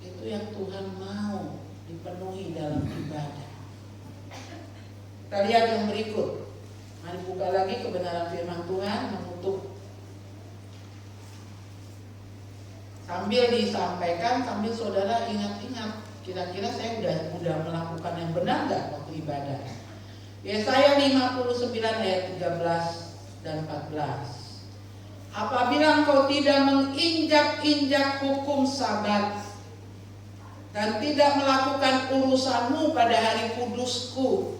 Itu yang Tuhan mau dipenuhi dalam ibadah. Kita lihat yang berikut. Mari buka lagi kebenaran firman Tuhan menutup. Sambil disampaikan, sambil saudara ingat-ingat, kira-kira saya udah melakukan yang benar nggak waktu ibadah? Yesaya 59 ayat 13 dan 14. Apabila engkau tidak menginjak-injak hukum Sabat dan tidak melakukan urusanmu pada hari kudusku,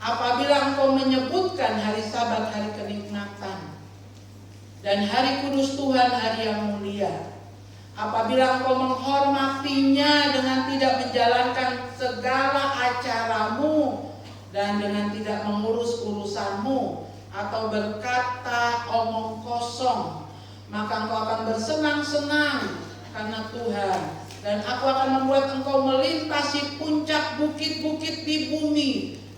apabila engkau menyebutkan hari Sabat hari kenikmatan dan hari kudus Tuhan hari yang mulia, apabila engkau menghormatinya dengan tidak menjalankan segala acaramu dan dengan tidak mengurus urusanmu atau berkata omong kosong, maka engkau akan bersenang-senang karena Tuhan, dan aku akan membuat engkau melintasi puncak bukit-bukit di bumi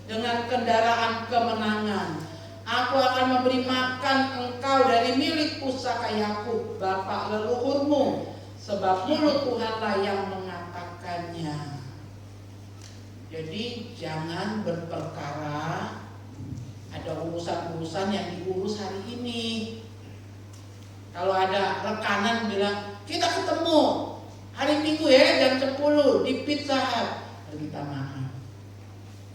dengan kendaraan kemenangan. Aku akan memberi makan engkau dari milik pusaka Yakub, bapa leluhurmu, sebab mulut Tuhanlah yang mengatakannya. Jadi jangan berperkara ada urusan-urusan yang diurus hari ini. Kalau ada rekanan bilang kita ketemu hari Minggu ya jam 10 di Pizza Hut, kita maaf.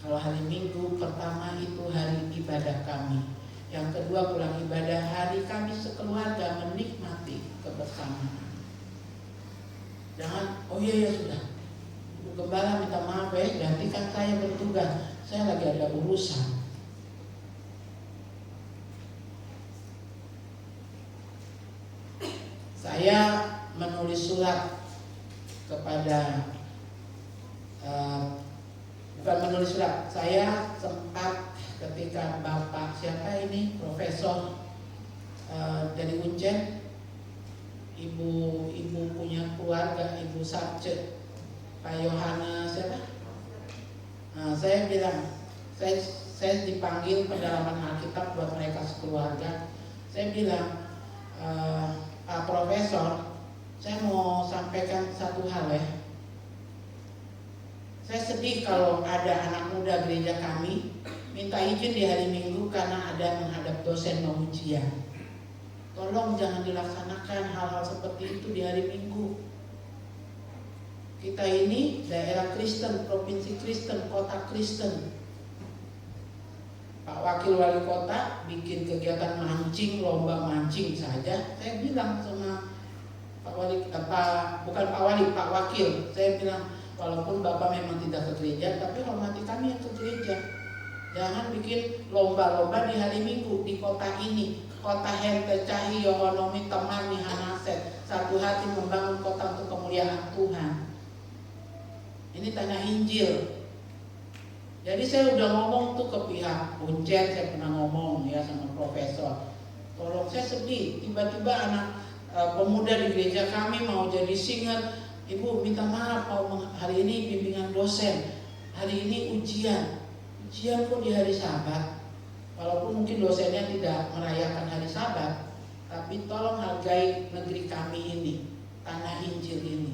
Kalau hari Minggu pertama itu hari ibadah kami, yang kedua pulang ibadah hari kami sekeluarga menikmati kebersamaan. Jangan, oh iya ya sudah, Bu Gembala minta maaf ya, gantikan saya bertugas, saya lagi ada urusan. Saya menulis surat kepada bukan menulis surat, saya sempat ketika Bapak siapa ini Profesor dari Uncen, ibu punya keluarga, Ibu Sarce, Pak Yohanes siapa? Saya bilang, saya dipanggil pendalaman Alkitab buat mereka sekeluarga. Saya bilang, Pak Profesor, saya mau sampaikan satu hal ya. Saya sedih kalau ada anak muda gereja kami minta izin di hari Minggu karena ada menghadap dosen mau ujian. Tolong jangan dilaksanakan hal-hal seperti itu di hari Minggu. Kita ini daerah Kristen, provinsi Kristen, kota Kristen. Pak Wakil Wali Kota bikin kegiatan mancing, lomba mancing saja. Saya bilang sama Pak Wakil, saya bilang walaupun Bapak memang tidak ke gereja, tapi hormati kami yang ke gereja. Jangan bikin lomba-lomba di hari Minggu di kota ini. Kota Hente Cahyo Honomi Temani Hanaset, satu hati membangun kota untuk kemuliaan Tuhan. Ini tanah Injil. Jadi saya udah ngomong tuh ke pihak Uncen, saya pernah ngomong ya sama Profesor. Tolong, saya sedih, tiba-tiba anak pemuda di gereja kami mau jadi singer. Ibu minta maaf, hari ini bimbingan dosen, hari ini ujian kok di hari Sabat. Walaupun mungkin dosennya tidak merayakan hari Sabat, tapi tolong hargai negeri kami ini, tanah Injil ini.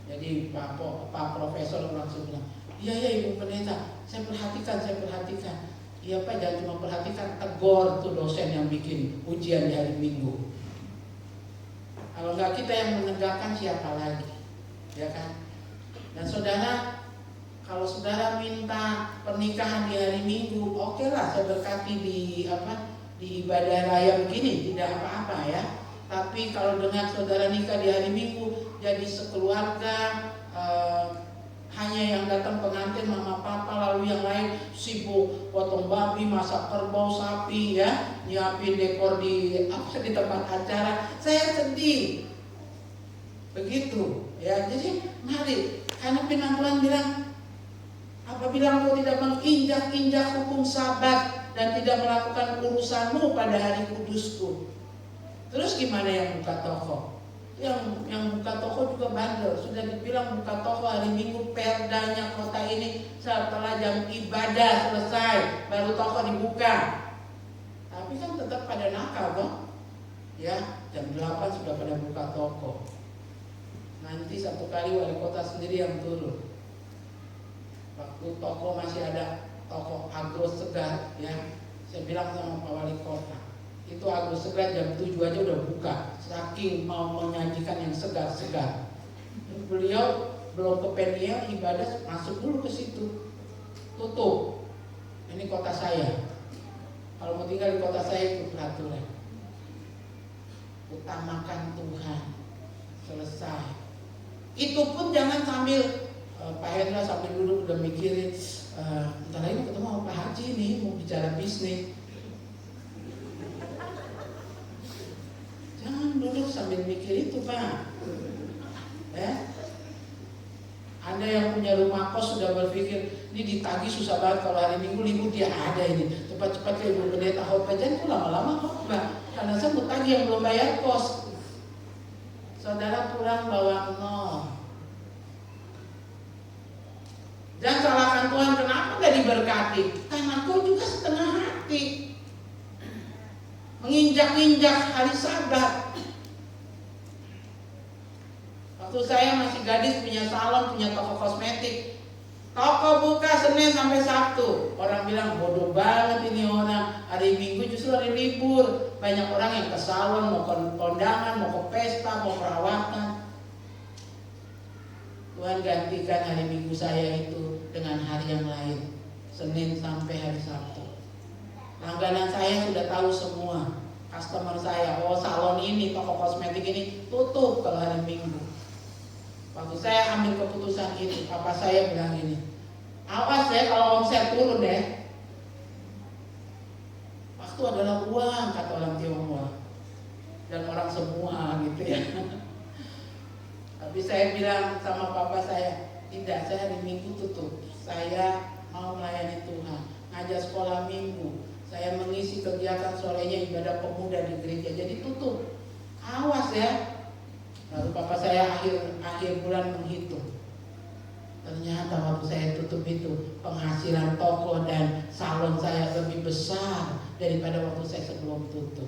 Jadi Pak Profesor langsung bilang, iya Ibu Pendeta, saya perhatikan. Iya Pak, jangan cuma perhatikan, tegur tuh dosen yang bikin ujian di hari Minggu. Kalau nggak kita yang menegakkan, siapa lagi? Ya kan? Dan saudara, kalau saudara minta pernikahan di hari Minggu, oke lah, saya berkati di ibadah raya begini, tidak apa-apa ya. Tapi kalau dengan saudara nikah di hari Minggu, jadi sekeluarga, hanya yang datang pengantin mama papa, lalu yang lain sibuk potong babi, masak kerbau, sapi ya, nyiapin dekor di tempat acara. Saya sedih. Begitu ya. Jadi mari, karena firman Tuhan bilang, apabila engkau tidak menginjak-injak hukum Sabat dan tidak melakukan urusanmu pada hari kudusku. Terus gimana yang buka toko? Yang buka toko juga bandel. Sudah dibilang buka toko hari Minggu, perdanya kota ini setelah jam ibadah selesai baru toko dibuka. Tapi kan tetap pada nakal dong. Ya, jam 8 sudah pada buka toko. Nanti satu kali wali kota sendiri yang turun. Waktu toko masih ada toko Agro Segar, ya, saya bilang sama Pak Wali Kota, itu Agro Segar jam 7 aja udah buka, saking mau menyajikan yang segar-segar. Beliau belum ke Peniel ibadah, masuk dulu ke situ, tutup. Ini kota saya. Kalau mau tinggal di kota saya ikut peraturan. Utamakan Tuhan, selesai. Itu pun jangan sambil Pak Hendra sambil duduk udah mikirin, entar lagi ketemu sama Pak Haji nih mau bicara bisnis. Jangan duduk sambil mikir itu, Pak. Ada yang punya rumah kos sudah berpikir, ini ditagih susah banget, kalau hari Minggu libur dia ada ini. Cepat-cepat ke Ibu Pendeta khotbah, itu lama-lama khotbah. Karena saya mau tagih yang belum bayar kos. Saudara pulang bawa nol. Jangan salahkan Tuhan, kenapa gak diberkati? Karena kau juga setengah hati menginjak-injak hari Sabat. Waktu saya masih gadis punya salon, punya toko kosmetik, toko buka Senin sampai Sabtu. Orang bilang bodoh banget ini orang, hari Minggu justru hari libur. Banyak orang yang ke salon, mau ke kondangan, mau ke pesta, mau perawatan. Tuhan gantikan hari Minggu saya itu dengan hari yang lain, Senin sampai hari Sabtu. Langganan saya sudah tahu semua, customer saya, oh salon ini, toko kosmetik ini tutup kalau hari Minggu. Waktu saya ambil keputusan itu, papa saya bilang ini, awas ya kalau omset turun deh. Waktu adalah uang, kata orang Tionghoa, dan orang semua gitu ya. Tapi saya bilang sama papa saya, tidak, saya hari Minggu tutup. Saya mau melayani Tuhan, ngajar sekolah Minggu, saya mengisi kegiatan sorenya ibadah pemuda di gereja, jadi tutup. Awas ya. Lalu papa saya akhir bulan menghitung. Ternyata waktu saya tutup itu penghasilan toko dan salon saya lebih besar daripada waktu saya sebelum tutup.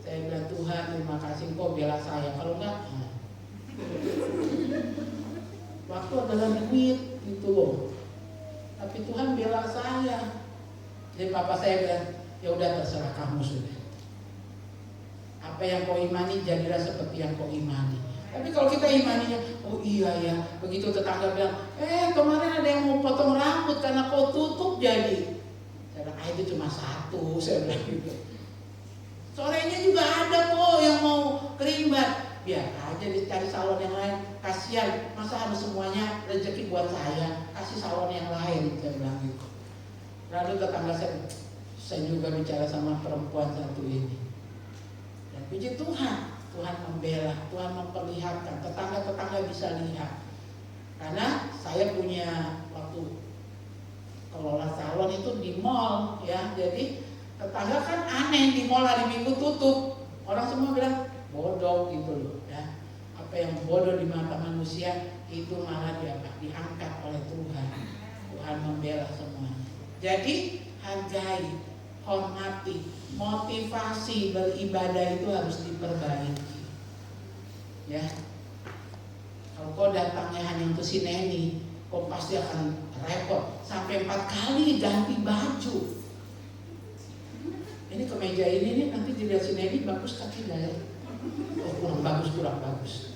Saya bilang, Tuhan terima kasih Engkau bela saya, kalau enggak waktu adalah duit itu loh. Tapi Tuhan bela saya. Jadi papa saya bilang, ya udah terserah kamu sudah. Apa yang kau imani jadilah seperti yang kau imani. Tapi kalau kita imaninya, oh iya ya, begitu tetangga bilang, kemarin ada yang mau potong rambut karena kau tutup jadi. Saya bilang, itu cuma satu, saya bilang gitu. Sorenya juga ada kok yang mau kerimbat. Biar aja dicari salon yang lain, kasihan, masa harus semuanya rezeki buat saya, kasih salon yang lain, saya bilang gitu. Lalu tetangga saya juga bicara sama perempuan satu ini, dan puji Tuhan, Tuhan membela, Tuhan memperlihatkan, tetangga-tetangga bisa lihat. Karena saya punya waktu kelola salon itu di mall, ya, jadi tetangga kan aneh di mall hari Minggu tutup, orang semua bilang bodoh gitu loh ya. Apa yang bodoh di mata manusia itu malah diangkat oleh Tuhan. Tuhan membela semuanya. Jadi hargai, hormati, motivasi beribadah itu harus diperbaiki. Ya. Kalau kau datangnya hanya untuk si Neni, kau pasti akan repot. Sampai 4 kali ganti baju. Ini kemeja ini nih nanti dilihat si Neni bagus kan tidak ya? Oh kurang bagus.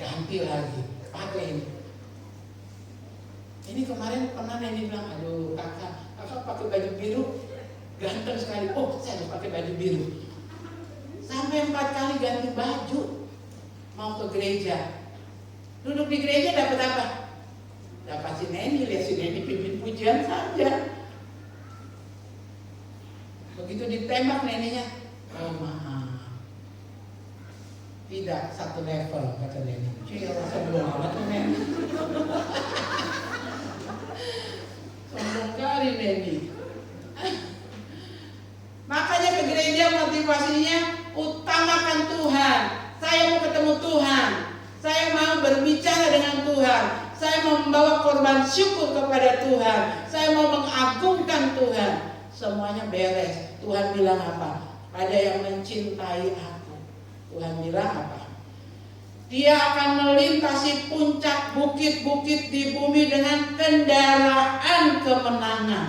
Ganti lagi, pakai ini. Ini kemarin pernah Neni bilang, aduh kakak pakai baju biru, ganteng sekali. Oh saya harus pakai baju biru. Sampai 4 kali ganti baju, mau ke gereja. Duduk di gereja dapat apa? Dapat si Neni, lihat si Neni pimpin pujian saja. Begitu ditembak Neninya, oh maaf. Tidak satu level, kata Neni. Sombong amat Neni. Sombong kali Neni. Makanya ke gereja motivasinya utamakan Tuhan. Saya mau ketemu Tuhan. berbicara dengan Tuhan. Saya mau membawa korban syukur kepada Tuhan. Saya mau mengagungkan Tuhan. Semuanya beres. Tuhan bilang apa? Ada yang mencintai aku. Tuhan bilang apa? Dia akan melintasi puncak bukit-bukit di bumi dengan kendaraan kemenangan.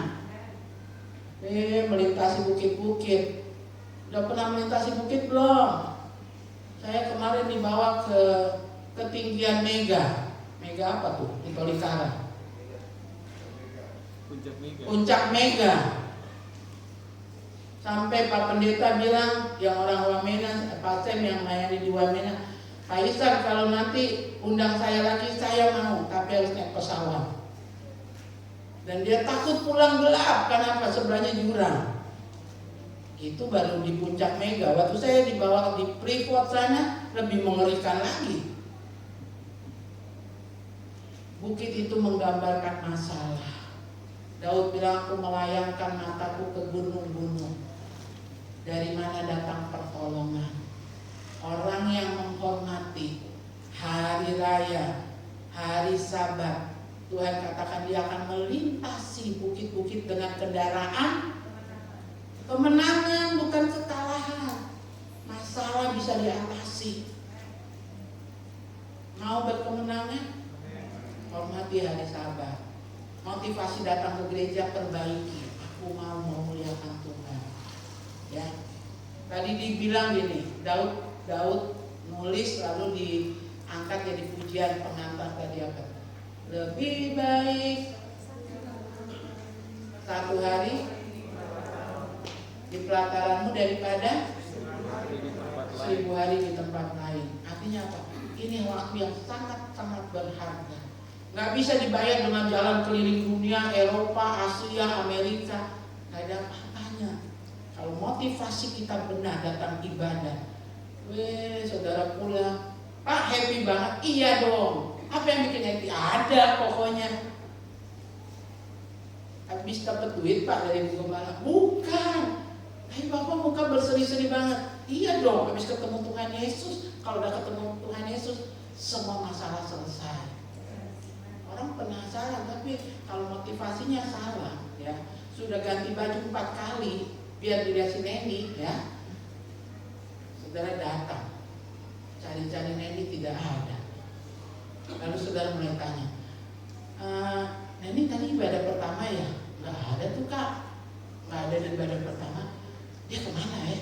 Melintasi bukit-bukit. Udah pernah melintasi bukit belum? Saya kemarin dibawa ke ketinggian Mega. Mega apa tuh? Di Tolikara. Puncak Mega. Sampai Pak Pendeta bilang, yang orang Wamena, Pak Sem yang melayani di Wamena, Pak Isan kalau nanti undang saya lagi, saya mau, tapi harus naik pesawat. Dan dia takut pulang gelap, kenapa? Sebelahnya jurang. Itu baru di puncak Mega. Waktu saya dibawa di Freeport sana, lebih mengerikan lagi. Bukit itu menggambarkan masalah. Daud bilang, aku melayangkan mataku ke gunung-gunung. Dari mana datang pertolongan? Orang yang menghormati hari raya, hari Sabat, Tuhan katakan dia akan melintasi bukit-bukit dengan kendaraan kemenangan, bukan kekalahan. Masalah bisa diatasi. Mau berkemenangan? Hormati hari Sabat. Motivasi datang ke gereja, perbaiki. Aku mau memuliakan Tuhan. Ya, tadi dibilang gini, Daud nulis lalu diangkat jadi pujian pengantar tadi apa? Lebih baik satu hari di pelataranmu daripada 1000 hari di tempat lain. Artinya apa? Ini waktu yang sangat-sangat berharga. Nggak bisa dibayar dengan jalan keliling dunia, Eropa, Asia, Amerika. Nggak ada apa-apanya. Kalau motivasi kita benar datang ibadah, saudara pulang, Pak happy banget, iya dong. Apa yang bikin happy? Ada pokoknya. Habis dapat duit Pak dari Bu Gembala? Bukan. Bapak muka berseri-seri banget. Iya dong, habis ketemu Tuhan Yesus. Kalau udah ketemu Tuhan Yesus, semua masalah selesai. Orang penasaran, tapi kalau motivasinya salah, ya sudah ganti baju 4 kali biar dilihat si Neni, ya. Saudara datang, cari-cari Neni tidak ada. Lalu saudara mulai tanya, Neni tadi ibadah pertama ya? Nggak ada tuh Kak, nggak ada di ibadah pertama. Dia kemana ya?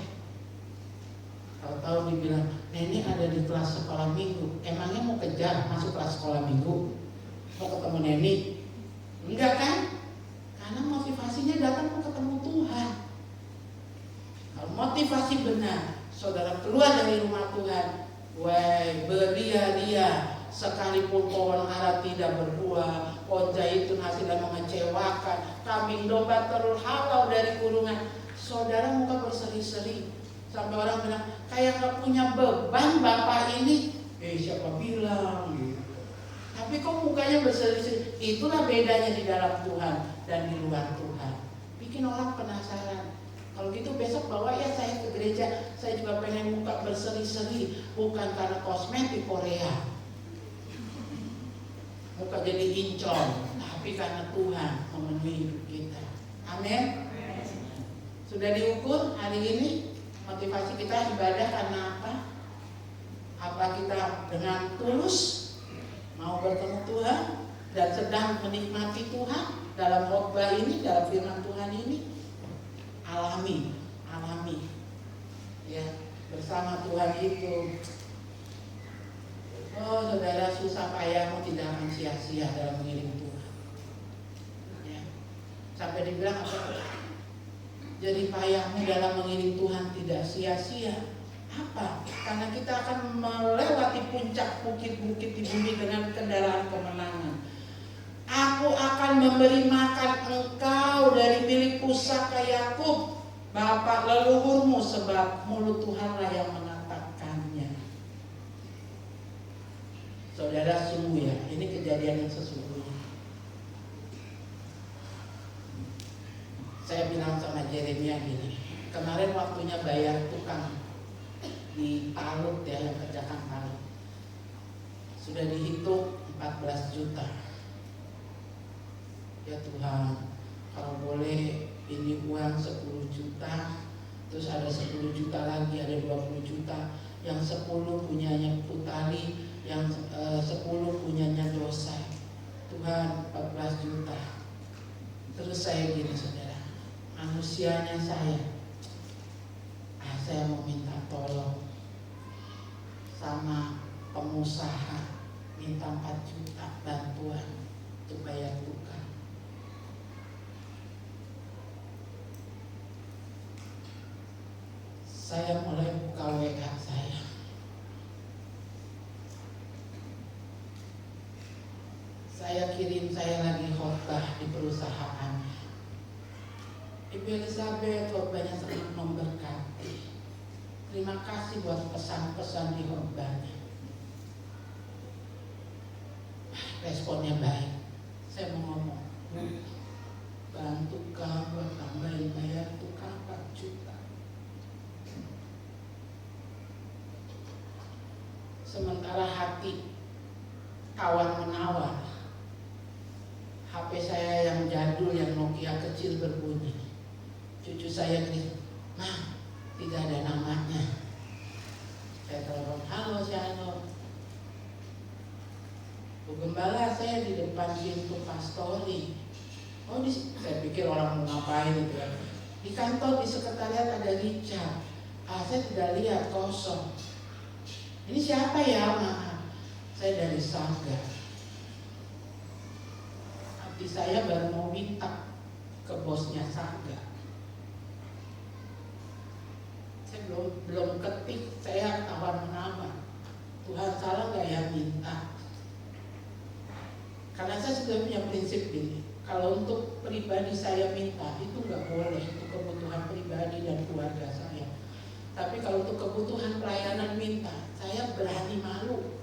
Tahu-tahu dibilang, Neni ada di kelas sekolah minggu. Emangnya mau kejar masuk kelas sekolah minggu? Mau ketemu Neni? Enggak kan? Karena motivasinya datang mau ketemu Tuhan. Kalau motivasi benar, saudara keluar dari rumah Tuhan, beria-ria, sekalipun pohon ara tidak berbuah, pohon zaitun hasilnya mengecewakan, kambing domba terhalau dari kurungan, saudara muka berseri-seri. Sampai orang bilang, kayak gak punya beban bapak ini. Siapa bilang gitu. Tapi kok mukanya berseri-seri? Itulah bedanya di dalam Tuhan dan di luar Tuhan. Bikin orang penasaran. Kalau gitu besok bawa ya saya ke gereja. Saya juga pengen muka berseri-seri. Bukan karena kosmetik Korea, muka jadi incong, tapi karena Tuhan memenuhi hidup kita. Amin. Sudah diukur hari ini motivasi kita ibadah karena apa? Apa kita dengan tulus mau bertemu Tuhan dan sedang menikmati Tuhan dalam khotbah ini, dalam firman Tuhan ini? Alami ya, bersama Tuhan itu. Oh saudara, susah payahmu tidak akan sia-sia dalam mengiring Tuhan ya. Sampai dibilang apa? Jadi payahmu dalam mengiring Tuhan tidak sia-sia. Apa? Karena kita akan melewati puncak bukit-bukit di bumi dengan kendaraan kemenangan. Aku akan memberi makan engkau dari milik pusaka Yakub, bapak leluhurmu, sebab mulut Tuhanlah yang mengatakannya. Saudara, sungguh ya, ini kejadian yang sesungguhnya. Saya bilang sama Jeremia gini, kemarin waktunya bayar tukang di Talut ya, yang kerjakan Talut. sudah dihitung 14 juta. Ya Tuhan, kalau boleh ini uang 10 juta, terus ada 10 juta lagi, ada 20 juta, yang 10 punyanya Putali, yang 10 punyanya Dosa. Tuhan, 14 juta. Terus saya gini saudara, manusianya saya mau minta tolong sama pengusaha, minta 4 juta bantuan untuk bayar tukang. Saya mulai buka WA saya. Saya kirim, saya lagi khotbah di perusahaan. Ibu Elizabeth, khotbahnya sangat memberkati. Terima kasih buat pesan-pesan di khotbahnya. Responnya baik. Saya mau ngomong, bantu kamu buat tambahin bayar tukang 4 juta. Sementara hati tawar menawar, HP saya yang jadul, yang Nokia kecil berbunyi. Cucu saya bilang, "Nah, tidak ada namanya." Saya telepon, "Halo Shano, Bu Gembala, saya di depan pintu pastori." Oh, saya pikir orang mau ngapain itu ya. Di kantor, di sekretariat ada Richard. Saya tidak lihat, kosong. Ini siapa ya? Maaf, saya dari Sangga. Hati saya baru mau minta ke bosnya Sangga. Saya belum ketik, saya tawar menawar. Tuhan, salah gak ya minta? Karena saya sudah punya prinsip ini, kalau untuk pribadi saya minta, itu gak boleh untuk kebutuhan pribadi dan keluarga saya. Tapi kalau untuk kebutuhan pelayanan minta, saya berani malu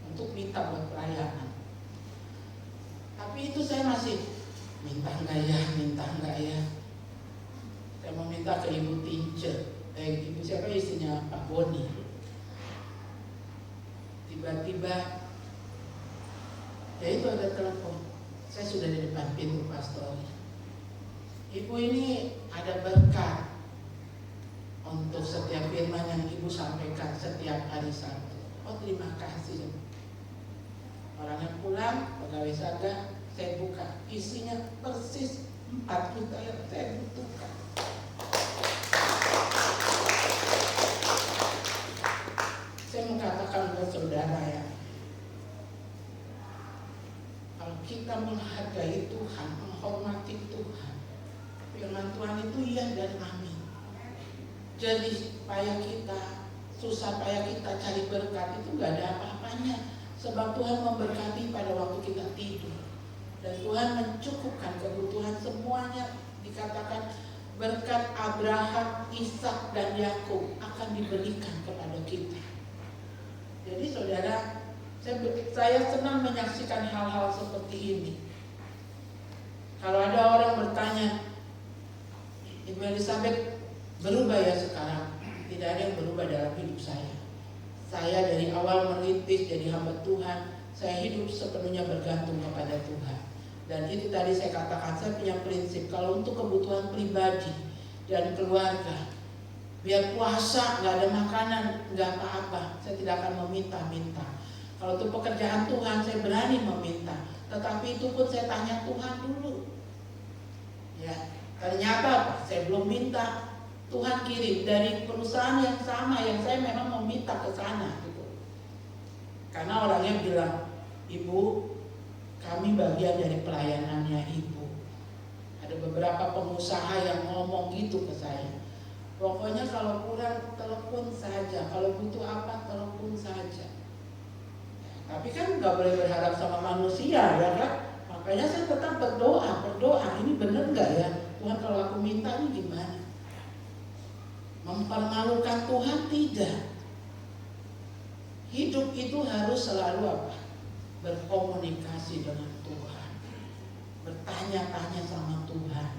untuk minta buat pelayanan. Tapi itu saya masih minta enggak ya. Saya mau minta ke Ibu Tince, ibu siapa istrinya Pak Boni. Tiba-tiba, ya itu ada telepon. Saya sudah di depan pintu pastori. Ibu, ini ada berkat untuk setiap firman yang Ibu sampaikan setiap hari Sabtu. Oh, terima kasih. Orangnya pulang, pegawai Saga, saya buka, isinya persis 4 juta yang saya butuhkan. Saya mengatakan buat saudara ya, kalau kita menghargai Tuhan, menghormati Tuhan, firman Tuhan itu iya dan amin. Jadi payah kita, susah payah kita cari berkat itu gak ada apa-apanya. Sebab Tuhan memberkati pada waktu kita tidur. Dan Tuhan mencukupkan kebutuhan semuanya. Dikatakan berkat Abraham, Ishak dan Yakub akan diberikan kepada kita. Jadi saudara, saya senang menyaksikan hal-hal seperti ini. Kalau ada orang bertanya, Ibu Elizabeth berubah ya sekarang? Tidak ada yang berubah dalam hidup saya. Saya dari awal merintis jadi hamba Tuhan, saya hidup sepenuhnya bergantung kepada Tuhan. Dan itu tadi saya katakan, saya punya prinsip, kalau untuk kebutuhan pribadi dan keluarga, biar puasa nggak ada makanan, nggak apa-apa, saya tidak akan meminta-minta. Kalau untuk pekerjaan Tuhan, saya berani meminta. Tetapi itu pun saya tanya Tuhan dulu. Ya, ternyata apa? Saya belum minta. Tuhan kirim dari perusahaan yang sama yang saya memang mau minta ke sana gitu. Karena orangnya bilang, "Ibu, kami bagian dari pelayanannya Ibu." Ada beberapa pengusaha yang ngomong gitu ke saya. Pokoknya kalau kurang telepon saja, kalau butuh apa telepon saja. Tapi kan nggak boleh berharap sama manusia ya kan. Makanya saya tetap berdoa. Ini bener nggak ya Tuhan, kalau aku minta ini gimana? Mempermalukan Tuhan tidak. Hidup itu harus selalu apa? Berkomunikasi dengan Tuhan, bertanya-tanya sama Tuhan.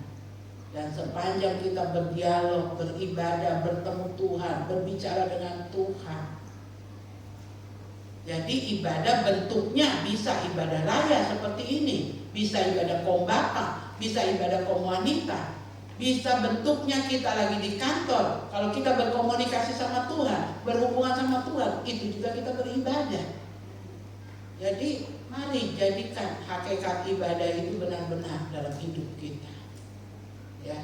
Dan sepanjang kita berdialog, beribadah, bertemu Tuhan, berbicara dengan Tuhan, Jadi ibadah bentuknya bisa ibadah raya seperti ini, bisa ibadah kaum bapak, bisa ibadah kaum wanita, bisa bentuknya kita lagi di kantor. Kalau kita berkomunikasi sama Tuhan, berhubungan sama Tuhan, itu juga kita beribadah. Jadi mari jadikan hakikat ibadah itu benar-benar dalam hidup kita. Ya,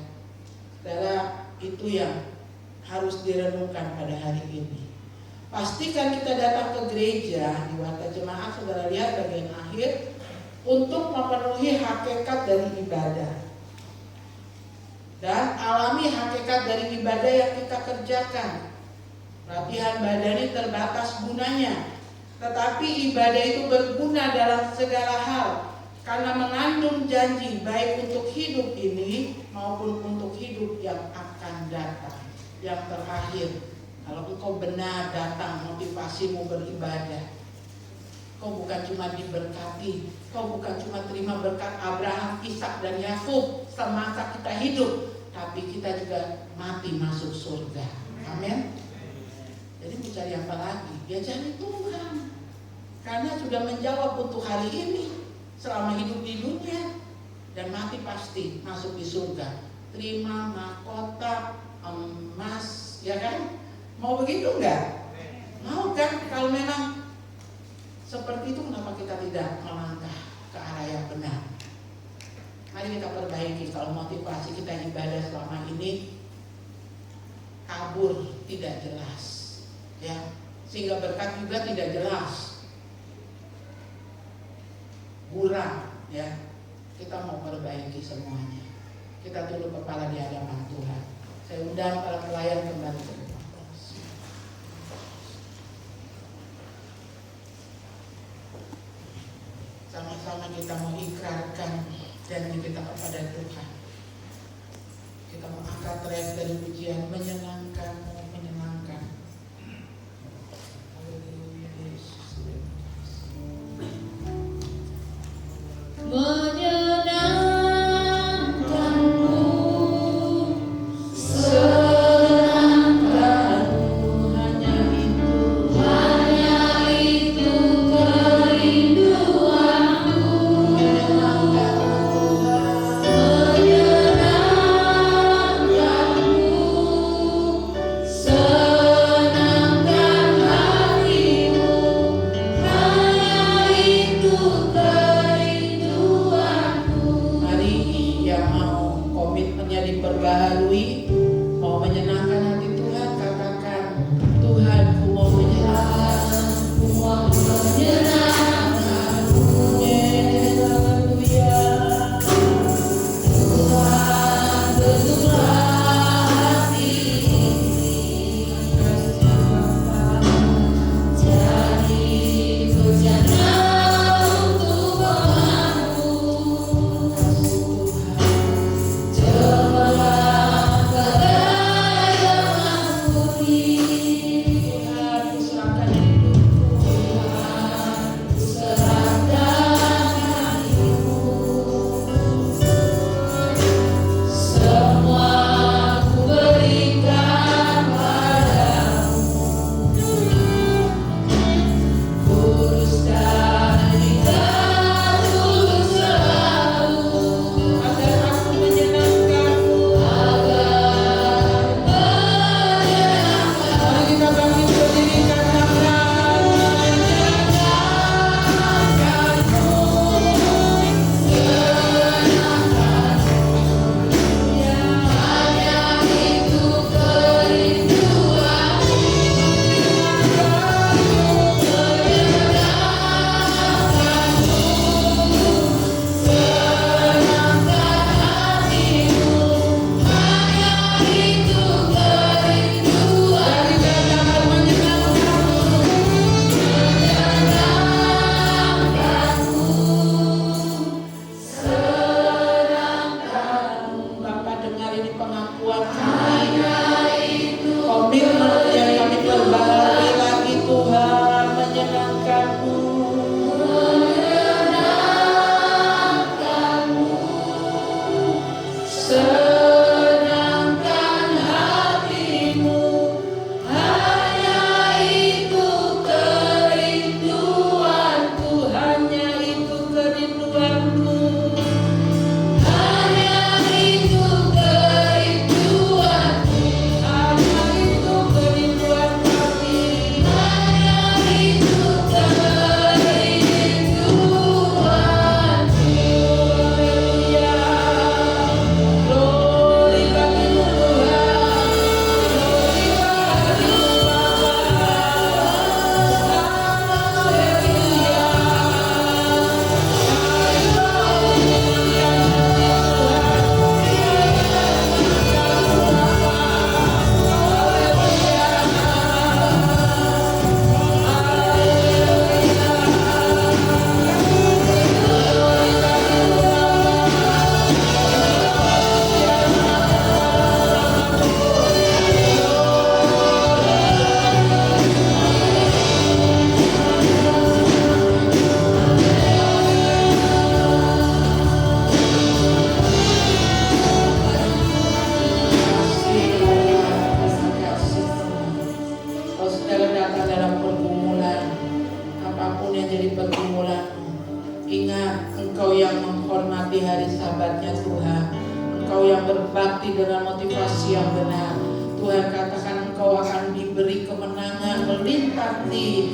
setelah itu yang harus direnungkan pada hari ini. Pastikan kita datang ke gereja di Warta Jemaat, saudara lihat bagian akhir, untuk memenuhi hakikat dari ibadah dan alami hakikat dari ibadah yang kita kerjakan. Latihan badani terbatas gunanya, tetapi ibadah itu berguna dalam segala hal karena mengandung janji baik untuk hidup ini maupun untuk hidup yang akan datang, yang terakhir. Kalau engkau benar datang motivasimu beribadah, kau bukan cuma diberkati, kau bukan cuma terima berkat Abraham, Ishak dan Yakub semasa kita hidup, tapi kita juga mati masuk surga. Amin. Jadi mau cari apa lagi? Ya cari Tuhan, karena sudah menjawab untuk hari ini selama hidup di dunia, dan mati pasti masuk di surga. Terima mahkota emas, ya kan? Mau begitu enggak? Mau kan? Kalau memang seperti itu, kenapa kita tidak melangkah ke arah yang benar? Mari kita perbaiki. Kalau motivasi kita ibadah selama ini kabur, tidak jelas, ya, sehingga berkat juga tidak jelas, kurang, ya. Kita mau perbaiki semuanya. Kita tunduk kepala di hadapan Tuhan. Saya undang para pelayan kembali ke depan. Sama-sama kita mau ikrarkan janji kita kepada Tuhan. Kita mau angkat teriak dari pujian, menyenangkanmu, menyenangkan. Haleluya Yesus. yang jadi pergumulanmu. Ingat, Engkau yang menghormati hari Sabatnya Tuhan, Engkau yang berbakti dengan motivasi yang benar. Tuhan katakan Engkau akan diberi kemenangan melintasi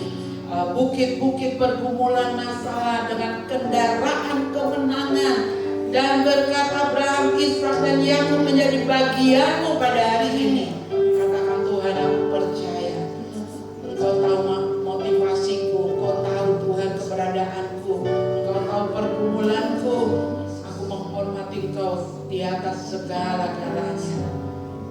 bukit-bukit pergumulan masalah dengan kendaraan kemenangan. Dan berkat Abraham, Ishak dan Yakub menjadi bagianmu pada hari ini. Katakan, Tuhan, aku percaya Engkau tahu motivasiku, Engkau tahu Tuhan keberadaanku, Engkau tahu pergumulanku. Aku menghormati Engkau di atas segala galanya.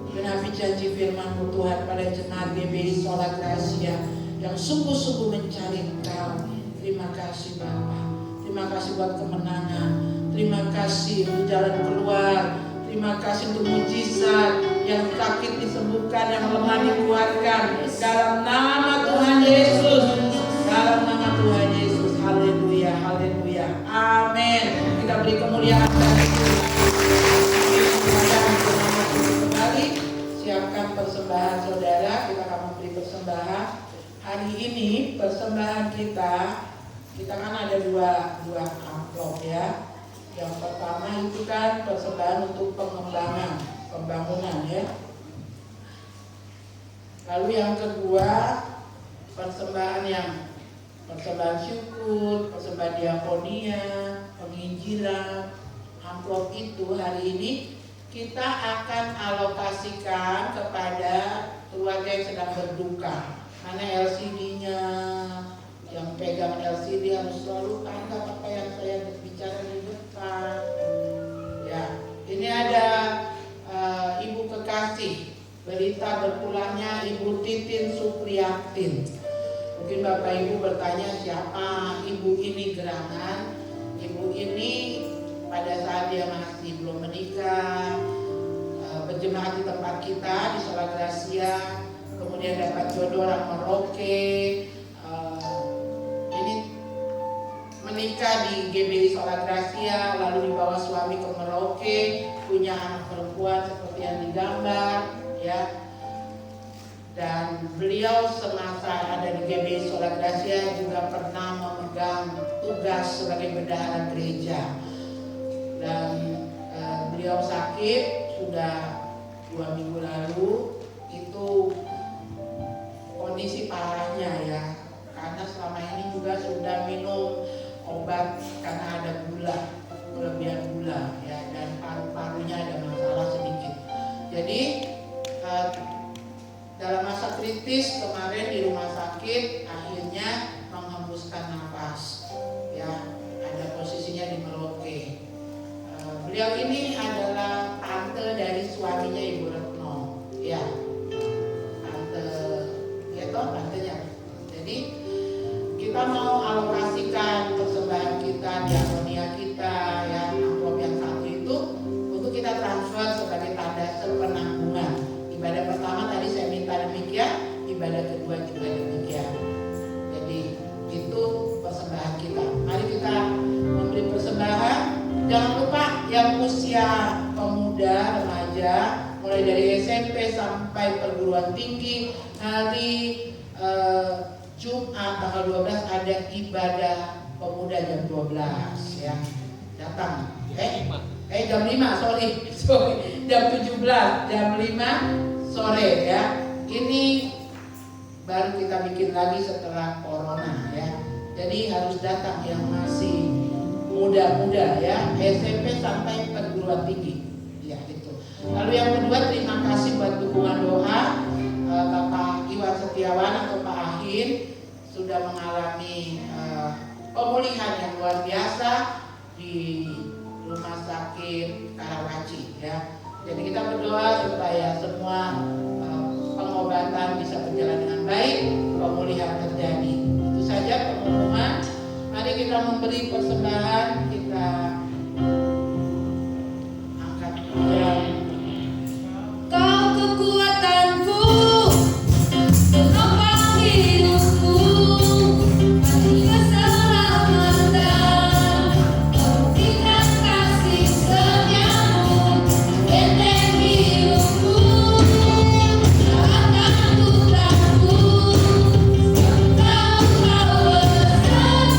Genapi janji firman-Mu Tuhan pada jemaat GBI Sola Gracia yang sungguh-sungguh mencari Engkau. Terima kasih Bapa. Terima kasih buat kemenangan. Terima kasih untuk jalan keluar. Terima kasih untuk mujizat, yang sakit disembuhkan, yang lemah dikuatkan. Dalam nama Tuhan Yesus. Dalam nama Tuhan Yesus. Haleluya, haleluya. Amin. Kita beri kemuliaan bagi Tuhan. Kembali siapkan persembahan saudara. Kita akan memberi persembahan. Hari ini persembahan kita kan ada dua amplop ya. Yang pertama itu kan persembahan untuk pembangunan ya. Lalu yang kedua persembahan syukur, persembahan diakonia, penginjilan. Amplop itu hari ini kita akan alokasikan kepada keluarga yang sedang berduka. Mana LCD-nya, yang pegang LCD harus selalu tangkap apa yang saya bicara di depan. Ya, ini ada Ibu Kekasih, berita berpulangnya Ibu Titin Supriyatin. Mungkin Bapak Ibu bertanya siapa ibu ini gerangan. Ibu ini pada saat dia masih belum menikah, berjemaat di tempat kita di Sola Gracia, kemudian dapat jodoh orang Merauke. Menikah di GBI Sola Gracia, lalu dibawa suami ke Merauke, punya anak perempuan seperti yang digambar, ya. Dan beliau semasa ada di GBI Sola Gracia juga pernah memegang tugas sebagai bendahara gereja. Dan beliau sakit sudah 2 minggu lalu. Itu kondisi parahnya ya, karena selama ini juga sudah minum obat karena ada kelebihan gula ya, dan paru-parunya ada masalah sedikit. Jadi dalam masa kritis kemarin di rumah sakit akhirnya menghembuskan nafas ya, ada posisinya di Merauke. Beliau ini adalah tante dari suaminya Ibu Retno ya, tantenya. Jadi kita mau alokasikan persembahan kita, diakonia kita ya, amplop yang satu itu untuk kita transfer sebagai tanda sepenanggungan. Ibadah pertama tadi saya minta demikian, ibadah kedua juga demikian. Jadi itu persembahan kita. Mari kita memberi persembahan. Jangan lupa yang usia pemuda, remaja, mulai dari SMP sampai perguruan tinggi, hari Jumat tanggal 12 ada ibadah pemuda jam 12 ya. Datang. Jam 5, sorry. Jam 17, jam 5 sore ya. Ini baru kita bikin lagi setelah corona ya. Jadi harus datang yang masih muda-muda ya, SMP sampai perguruan tinggi. Ya itu. Lalu yang kedua, terima kasih buat dukungan doa. Bapak Iwan Setiawan atau Pak Ahin sudah mengalami pemulihan yang luar biasa di Rumah Sakit Karawaci ya. Jadi kita berdoa supaya semua pengobatan bisa berjalan dengan baik, pemulihan terjadi. Itu saja pengumuman. Mari kita memberi persembahan, kita angkat pujian. Kau kekuatanku, penopang hidupku, bagi keselamatan, berikan kasih setiamu, benteng hidupku, saat aku takut, engkau bersama.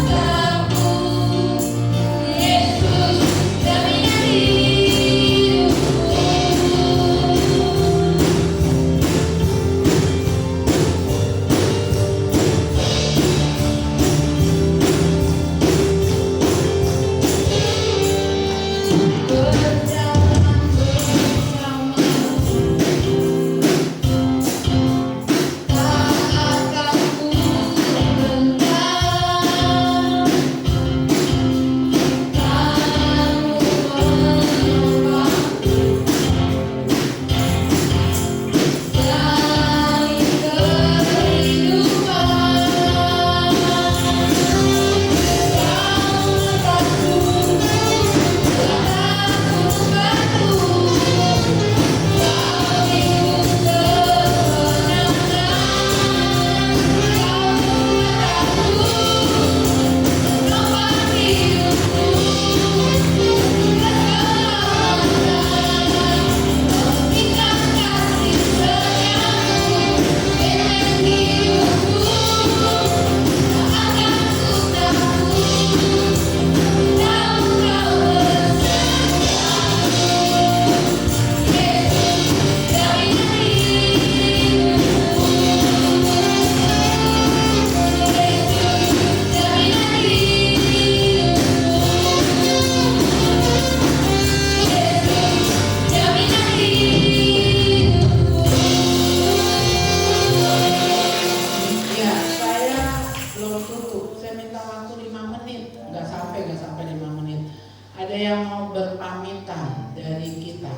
minta waktu 5 menit, nggak sampai 5 menit. Ada yang mau berpamitan dari kita.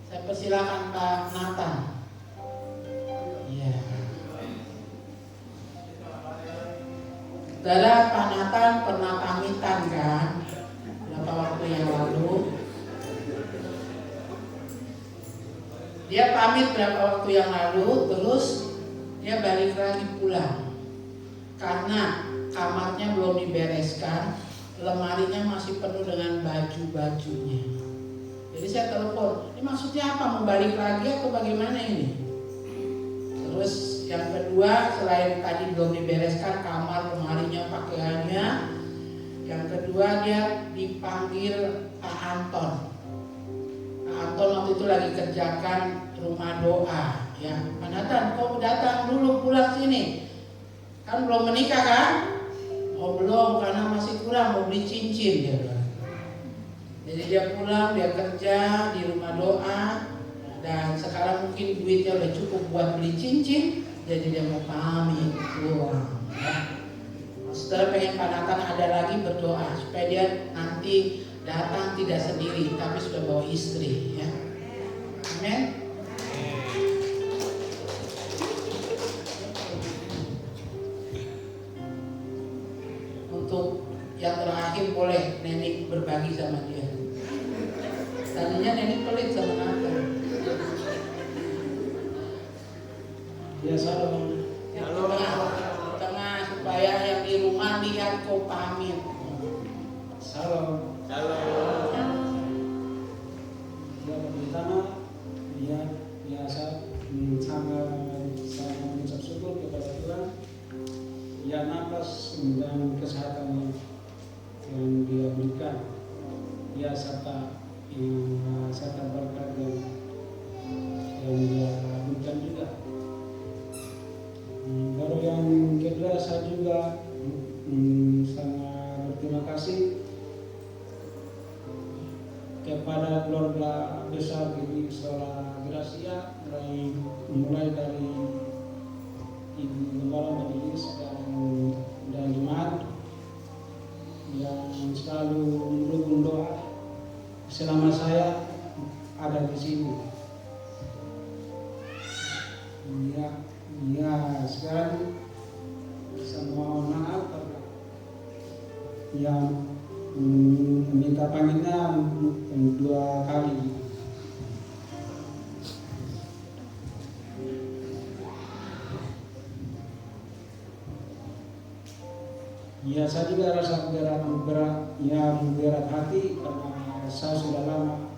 Saya persilakan Pak Nathan. Iya. Saudara, Pak Nathan pernah pamitan kan? Beberapa waktu yang lalu. Dia pamit beberapa waktu yang lalu, terus dia balik lagi pulang. Karena kamarnya belum dibereskan, lemarinya masih penuh dengan baju-bajunya. Jadi saya telepon, ini maksudnya apa? Mau balik lagi atau bagaimana ini? Terus yang kedua, selain tadi belum dibereskan kamar, lemarinya, pakaiannya, yang kedua dia dipanggil Pak Anton. Pak Anton waktu itu lagi kerjakan rumah doa. Ya, Pak Nathan, kau datang dulu pulang sini. Kan belum menikah kan? Oh belum, karena masih kurang mau beli cincin dia. Jadi dia pulang, dia kerja di rumah doa, dan sekarang mungkin duitnya udah cukup buat beli cincin, jadi dia mau pamit pulang. Ya. Saudara pengen Pak Nathan ada lagi berdoa supaya dia nanti datang tidak sendiri, tapi sudah bawa istri. Ya. Amin. Untuk yang terakhir boleh Nenek berbagi sama dia. Tadinya Nenek pelit sama Nathan. Biasa dong. Yang tengah supaya yang di rumah lihat kau pamit. Salam. Ya pertama, ya biasa sama mengucap syukur kepada Tuhan. Ya nafas dan kesehatan yang Dia berikan. Ya serta berkat yang Dia berikan juga. Baru yang kedua, saya juga sangat berterima kasih kepada keluarga besar GBI Sekolah Gracia, mulai dari Ibu Gembala Majelis dan jemaat yang selalu mendukung doa selama saya ada di sini. Ya sekarang semua maaf yang minta pamitnya 2 kali. Ya saya juga rasa berat hati karena saya sudah lama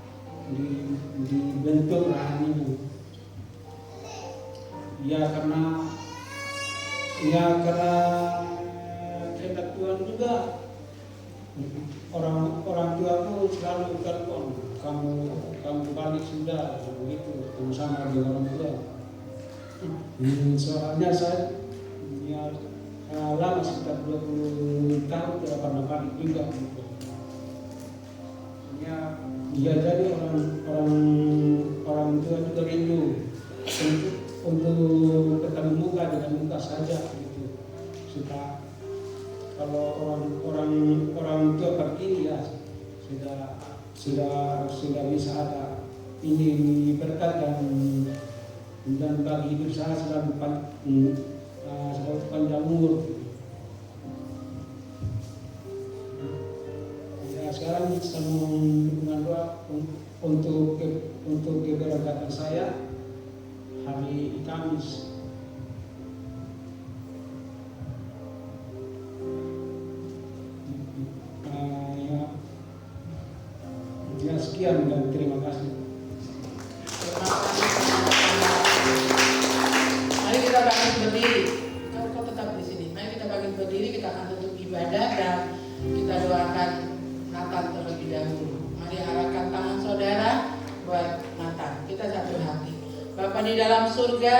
dibentuk rohani. Ya karena kehendak Tuhan juga. Orang tuaku selalu telepon, kamu balik sudah, begitu, sama dengan orang tua. Soalnya saya lama sekitar 20 tahun tidak pernah balik juga. Ya jadi orang tua juga rindu untuk ketemu muka dengan muka saja gitu. Kalau orang tua pergi ya sudah bisa ada ini berkat dan bagi hidup saya sudah panjang umur. Ya sekarang saya mohon doa untuk keberangkatan saya hari Kamis. Ya sekian dan terima kasih. Mari kita bangkit berdiri. Kau tetap di sini. Mari kita bangkit berdiri. Kita akan tutup ibadah dan kita doakan Natal terlebih dahulu. Mari arahkan tangan saudara buat Natal. Kita satu hati. Bapa di dalam surga,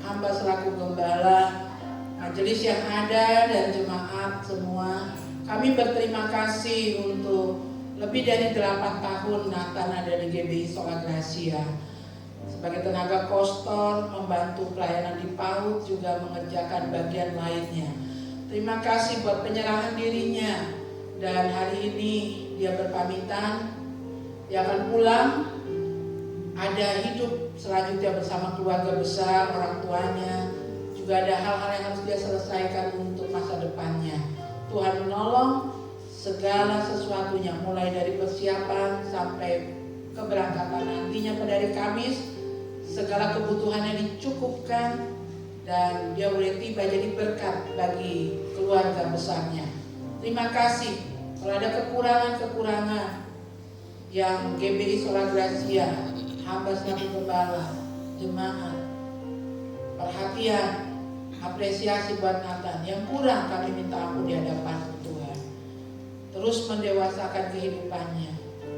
hamba selaku gembala, majelis yang ada dan jemaat semua, kami berterima kasih untuk lebih dari 8 tahun Nathan ada di GBI Sekolah Gracia. Sebagai tenaga kostor, membantu pelayanan di PAUD, juga mengerjakan bagian lainnya. Terima kasih buat penyerahan dirinya. Dan hari ini dia berpamitan, dia akan pulang. Ada hidup selanjutnya bersama keluarga besar, orang tuanya. Juga ada hal-hal yang harus dia selesaikan untuk masa depannya. Tuhan menolong segala sesuatunya, mulai dari persiapan sampai keberangkatan nantinya pada hari Kamis. Segala kebutuhannya dicukupkan dan dia boleh tiba jadi berkat bagi keluarga besarnya. Terima kasih. Kalau ada kekurangan-kekurangan yang GBI Sola Gracia, hamba selaku gembala, jemaat, perhatian, apresiasi buat Nathan. Yang kurang kami minta ampun di hadapan Tuhan. Terus mendewasakan kehidupannya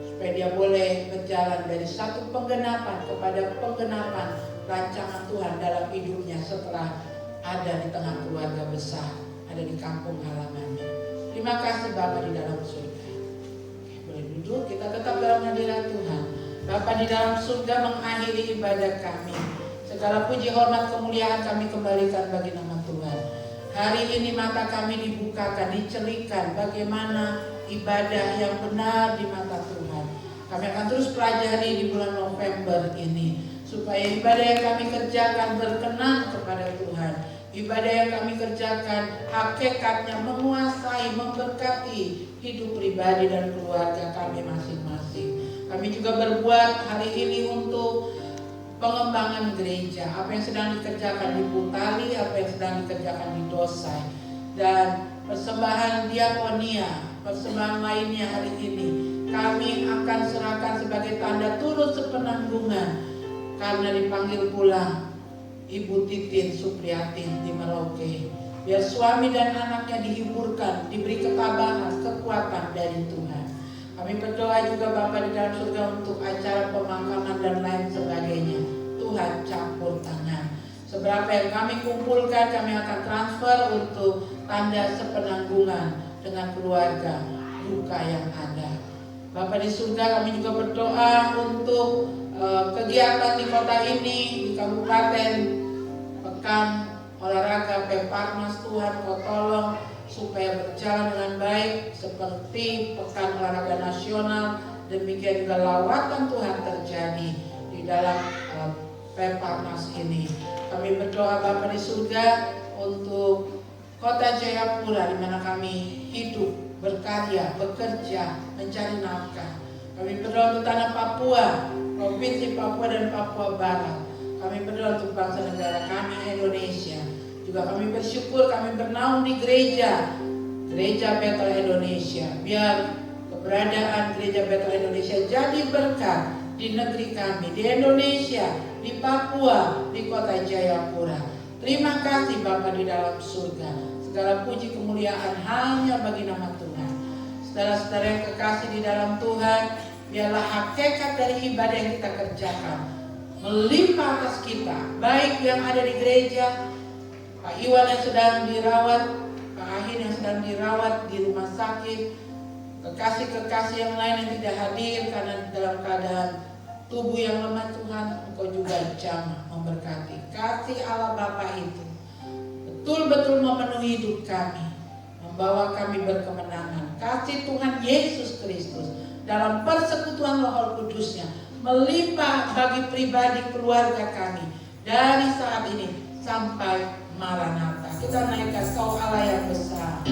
supaya dia boleh berjalan dari satu penggenapan kepada penggenapan rancangan Tuhan dalam hidupnya setelah ada di tengah keluarga besar, ada di kampung halamannya. Terima kasih Bapa di dalam surga. Oke, boleh duduk, kita tetap dalam hadirat Tuhan. Bapa di dalam surga, mengakhiri ibadah kami. Segala puji, hormat, kemuliaan kami kembalikan bagi nama Tuhan. Hari ini mata kami dibukakan, dicelikan bagaimana ibadah yang benar di mata Tuhan. Kami akan terus pelajari di bulan November ini, supaya ibadah yang kami kerjakan berkenan kepada Tuhan. Ibadah yang kami kerjakan hakikatnya menguasai, memberkati hidup pribadi dan keluarga kami masing-masing. Kami juga berbuat hari ini untuk pengembangan gereja. Apa yang sedang dikerjakan di Putali, apa yang sedang dikerjakan di Dosai, dan persembahan diakonia, persembahan lainnya hari ini kami akan serahkan sebagai tanda turut sepenanggungan karena dipanggil pulang Ibu Titin Supriyatin di Merauke. Biar suami dan anaknya dihiburkan, diberi ketabahan, kekuatan dari Tuhan. Kami berdoa juga Bapa di dalam surga untuk acara pemakaman dan lain sebagainya. Tuhan campur tangan. Seberapa yang kami kumpulkan kami akan transfer untuk tanda sepenanggungan dengan keluarga duka yang ada. Bapa di surga, kami juga berdoa untuk kegiatan di kota ini, di kabupaten, pekan olahraga Peparnas. Tuhan Kau tolong supaya berjalan dengan baik seperti pekan olahraga nasional. Demikian juga lawatan Tuhan terjadi di dalam Peparnas ini. Kami berdoa Bapa di surga untuk kota Jayapura di mana kami hidup, berkarya, bekerja, mencari nafkah. Kami berdoa untuk tanah Papua, Provinsi Papua dan Papua Barat. Kami berdoa untuk bangsa negara kami Indonesia. Juga kami bersyukur kami bernaung di Gereja Bethel Indonesia. Biar keberadaan Gereja Bethel Indonesia jadi berkat di negeri kami, di Indonesia, di Papua, di kota Jayapura. Terima kasih Bapa di dalam surga. Segala puji kemuliaan hanya bagi nama Tuhan. Saudara-saudara yang kekasih di dalam Tuhan, biarlah hakikat dari ibadah yang kita kerjakan melimpah atas kita, baik yang ada di gereja, Pak Iwan yang sedang dirawat, Pak Ahin yang sedang dirawat di rumah sakit, kekasih-kekasih yang lain yang tidak hadir karena dalam keadaan tubuh yang lemah. Tuhan, Engkau juga jamah memberkati. Kasih Allah Bapa itu betul-betul memenuhi hidup kami, membawa kami berkemenangan. Kasih Tuhan Yesus Kristus dalam persekutuan Roh Kudusnya melimpah bagi pribadi keluarga kami dari saat ini sampai Maranatha. Kita naikkan Kau Allah yang besar.